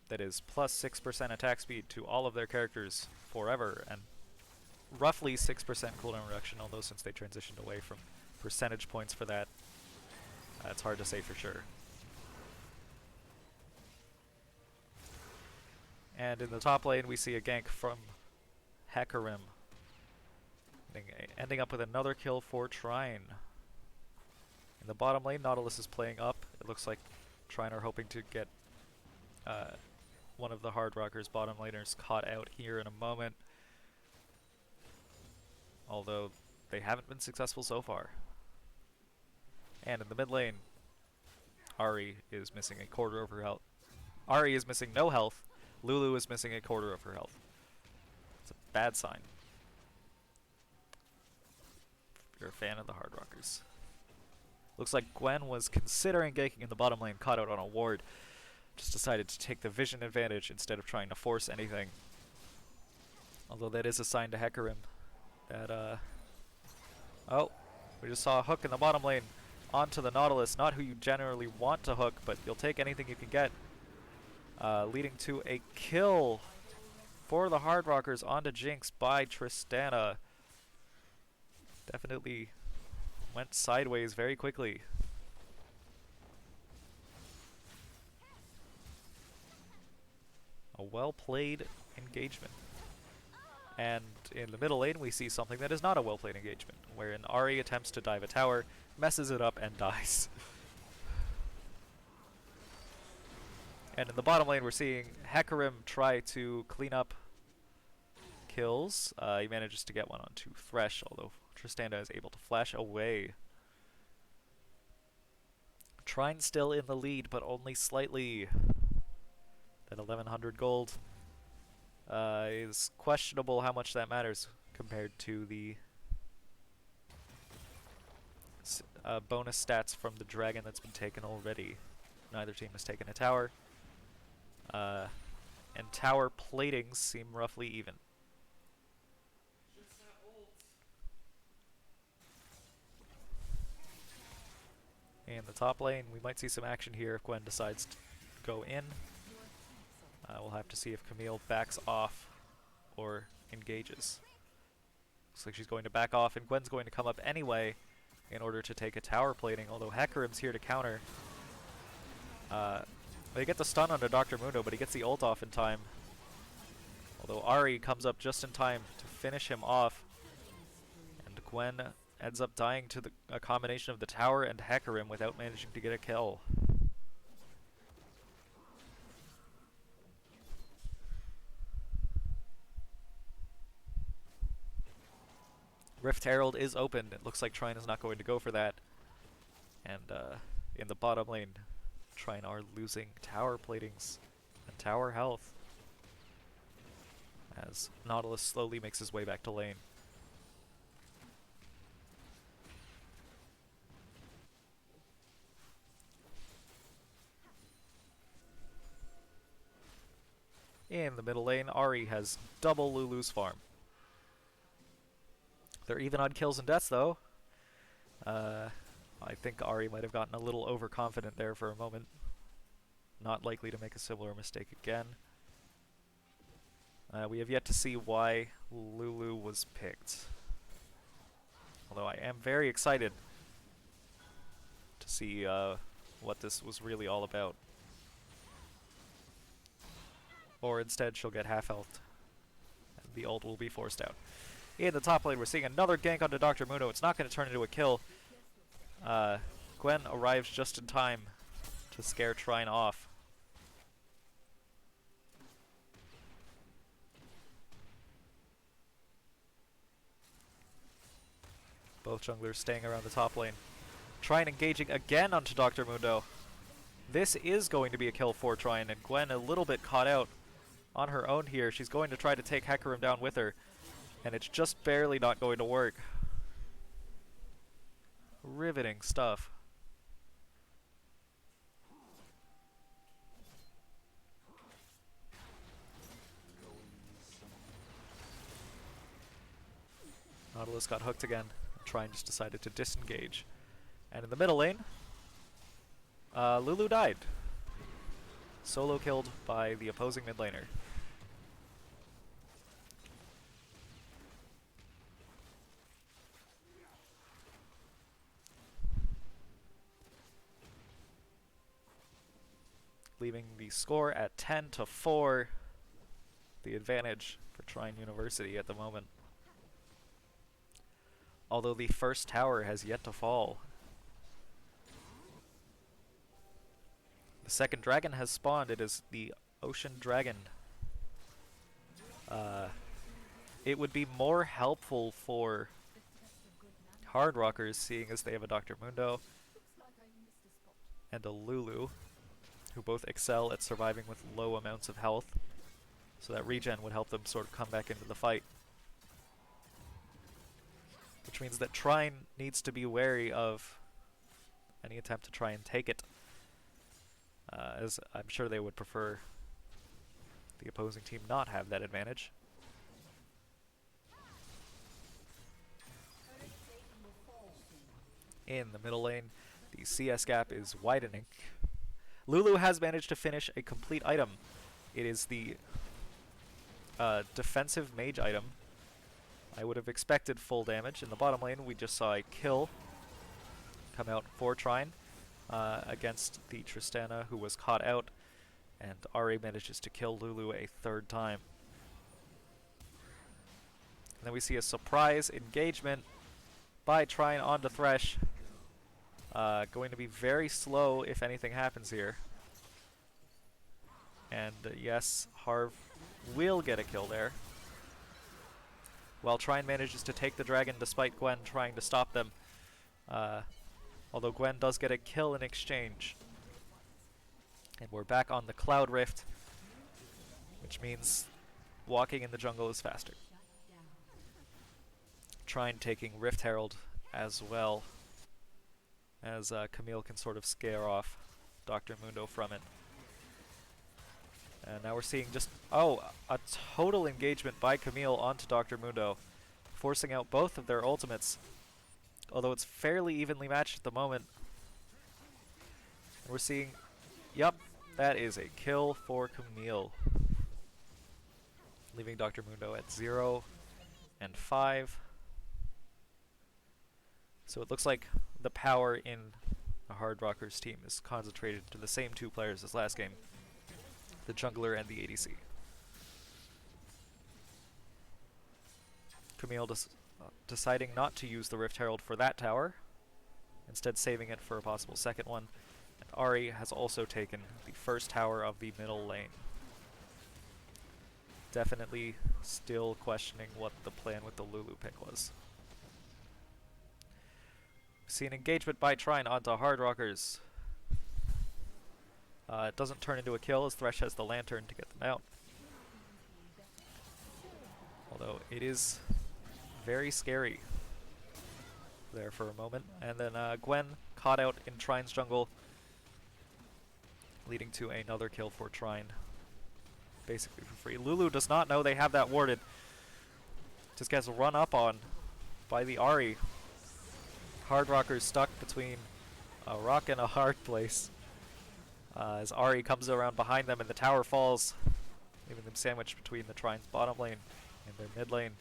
That is plus 6% attack speed to all of their characters forever, and roughly 6% cooldown reduction, although since they transitioned away from percentage points for that. It's hard to say for sure. And in the top lane, we see a gank from Hecarim, ending up with another kill for Trine. In the bottom lane, Nautilus is playing up. It looks like Trine are hoping to get one of the Hardrockers bottom laners caught out here in a moment. Although they haven't been successful so far. And in the mid lane, Ahri is missing a quarter of her health. Ahri is missing no health. Lulu is missing a quarter of her health. It's a bad sign. If you're a fan of the Hardrockers. Looks like Gwen was considering ganking in the bottom lane, caught out on a ward. Just decided to take the vision advantage instead of trying to force anything. Although that is a sign to Hecarim that, oh, we just saw a hook in the bottom lane onto the Nautilus. Not who you generally want to hook, but you'll take anything you can get. Leading to a kill for the Hardrockers onto Jinx by Tristana. Definitely went sideways very quickly. A well-played engagement. And in the middle lane we see something that is not a well-played engagement, wherein Ahri attempts to dive a tower, messes it up, and dies. And in the bottom lane we're seeing Hecarim try to clean up kills. He manages to get one onto Thresh, although Tristana is able to flash away. Trine still in the lead, but only slightly. That 1100 gold is questionable how much that matters compared to the bonus stats from the dragon that's been taken already. Neither team has taken a tower. And tower platings seem roughly even. In the top lane, we might see some action here if Gwen decides to go in. We'll have to see if Camille backs off or engages. Looks like she's going to back off, and Gwen's going to come up anyway in order to take a tower plating, although Hecarim's here to counter. They get the stun onto Dr. Mundo, but he gets the ult off in time. Although Ahri comes up just in time to finish him off. And Gwen ends up dying to a combination of the tower and Hecarim without managing to get a kill. Rift Herald is open. It looks like Trine is not going to go for that. And in the bottom lane, Trine are losing tower platings and tower health as Nautilus slowly makes his way back to lane. In the middle lane, Ahri has double Lulu's farm. They're even on kills and deaths, though. I think Ahri might have gotten a little overconfident there for a moment. Not likely to make a similar mistake again. We have yet to see why Lulu was picked. Although I am very excited to see what this was really all about. Or instead, she'll get half health, and the ult will be forced out. In the top lane, we're seeing another gank onto Dr. Mundo. It's not going to turn into a kill. Gwen arrives just in time to scare Trine off. Both junglers staying around the top lane. Trine engaging again onto Dr. Mundo. This is going to be a kill for Trine, and Gwen a little bit caught out on her own here. She's going to try to take Hecarim down with her, and it's just barely not going to work. Riveting stuff. Nautilus got hooked again. Trine just decided to disengage. And in the middle lane, Lulu died. Solo killed by the opposing mid laner. leaving the score at 10-4. The advantage for Trine University at the moment. Although the first tower has yet to fall. The second dragon has spawned. It is the Ocean Dragon. It would be more helpful for Hardrockers, seeing as they have a Dr. Mundo and a Lulu, who both excel at surviving with low amounts of health, so that regen would help them sort of come back into the fight. Which means that Trine needs to be wary of any attempt to try and take it, as I'm sure they would prefer the opposing team not have that advantage. In the middle lane, the CS gap is widening. Lulu has managed to finish a complete item. It is the defensive mage item. I would have expected full damage. In the bottom lane, we just saw a kill come out for Trine against the Tristana, who was caught out, and Ari manages to kill Lulu a third time. And then we see a surprise engagement by Trine onto Thresh. Going to be very slow if anything happens here. And yes, Harv will get a kill there. While Trine manages to take the dragon despite Gwen trying to stop them. Although Gwen does get a kill in exchange. And we're back on the Cloud Rift, which means walking in the jungle is faster. Trine taking Rift Herald as well, as Camille can sort of scare off Dr. Mundo from it. And now we're seeing just, a total engagement by Camille onto Dr. Mundo, forcing out both of their ultimates, although it's fairly evenly matched at the moment. And we're seeing, yep, that is a kill for Camille, leaving Dr. Mundo at 0 and 5. So it looks like the power in the Hardrockers team is concentrated to the same two players as last game, the jungler and the ADC. Camille deciding not to use the Rift Herald for that tower, instead saving it for a possible second one. And Ari has also taken the first tower of the middle lane. Definitely still questioning what the plan with the Lulu pick was. We see an engagement by Trine onto Hardrockers. It doesn't turn into a kill as Thresh has the lantern to get them out. Although it is very scary there for a moment. And then Gwen caught out in Trine's jungle, leading to another kill for Trine, basically for free. Lulu does not know they have that warded. Just gets run up on by the Ari. Hardrockers stuck between a rock and a hard place. As Ari comes around behind them and the tower falls, leaving them sandwiched between the Trine's bottom lane and their mid lane.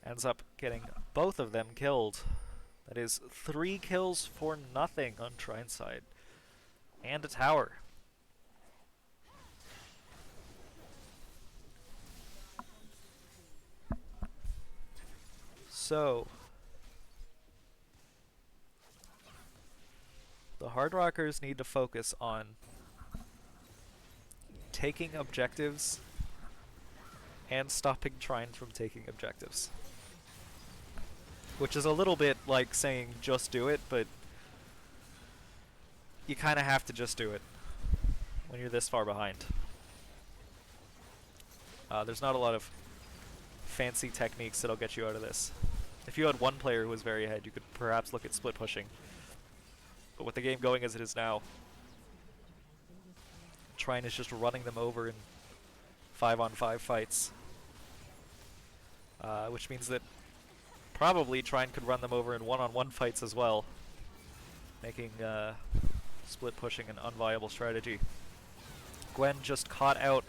Ends up getting both of them killed. That is 3 kills for nothing on Trine's side. And a tower. So the Hardrockers need to focus on taking objectives and stopping Trine from taking objectives. Which is a little bit like saying just do it, but you kind of have to just do it when you're this far behind. There's not a lot of fancy techniques that'll get you out of this. If you had one player who was very ahead, you could perhaps look at split pushing. But with the game going as it is now, Trine is just running them over in 5-on-5 fights. Which means that probably Trine could run them over in 1-on-1 fights as well, making split pushing an unviable strategy. Gwen just caught out,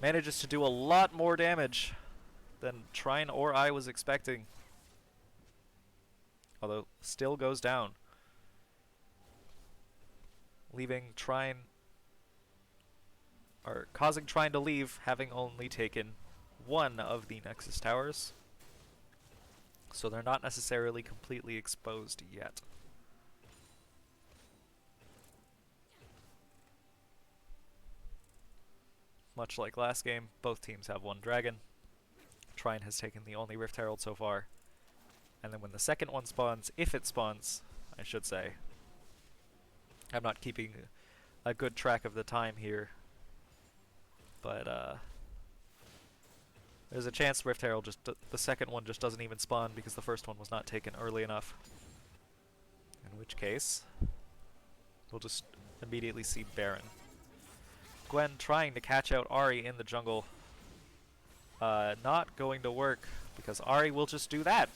manages to do a lot more damage than Trine or I was expecting. Although, still goes down. leaving Trine, or causing Trine to leave, having only taken one of the Nexus towers. So they're not necessarily completely exposed yet. Much like last game, both teams have one dragon. Trine has taken the only Rift Herald so far. And then when the second one spawns, if it spawns, I should say. I'm not keeping a good track of the time here. But, there's a chance Rift Herald the second one just doesn't even spawn because the first one was not taken early enough. In which case, we'll just immediately see Baron. Gwen trying to catch out Ahri in the jungle. Not going to work because Ahri will just do that.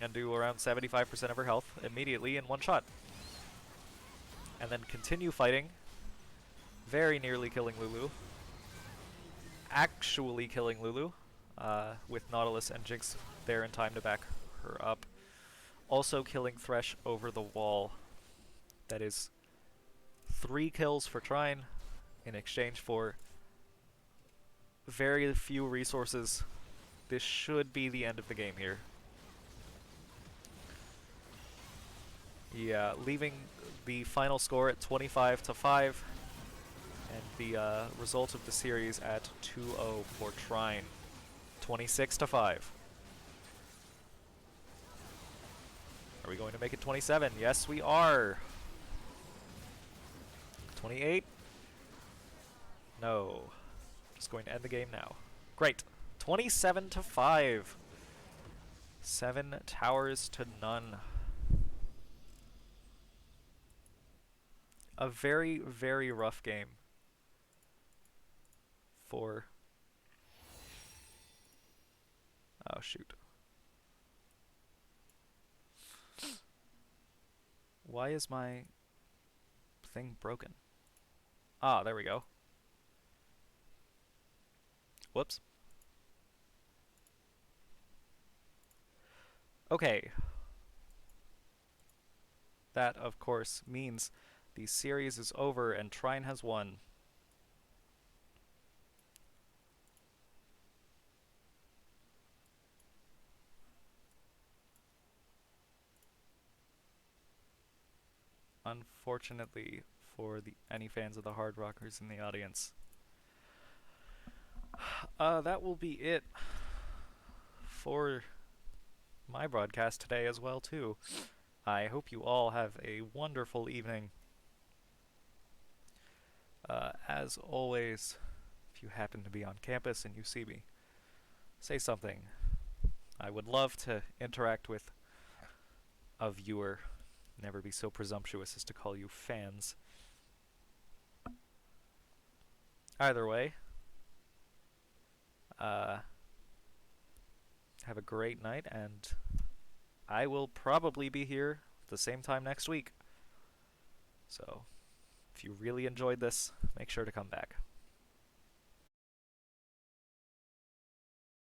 And do around 75% of her health immediately in one shot. And then continue fighting. Very nearly killing Lulu. Actually killing Lulu. With Nautilus and Jinx there in time to back her up. Also killing Thresh over the wall. That is 3 kills for Trine in exchange for very few resources. This should be the end of the game here. Yeah, leaving the final score at 25-5, and the result of the series at 2-0 for Trine. 26-5. Are we going to make it 27? Yes, we are. 28? No. Just going to end the game now. Great. 27-5. 7 towers to none. A very, very rough game for... Oh, shoot. Why is my thing broken? Ah, there we go. Whoops. Okay. That, of course, means the series is over and Trine has won. Unfortunately for any fans of the Hardrockers in the audience. That will be it for my broadcast today as well, too. I hope you all have a wonderful evening. As always, if you happen to be on campus and you see me, say something. I would love to interact with a viewer. Never be so presumptuous as to call you fans. Either way, have a great night, and I will probably be here at the same time next week. So, if you really enjoyed this, make sure to come back.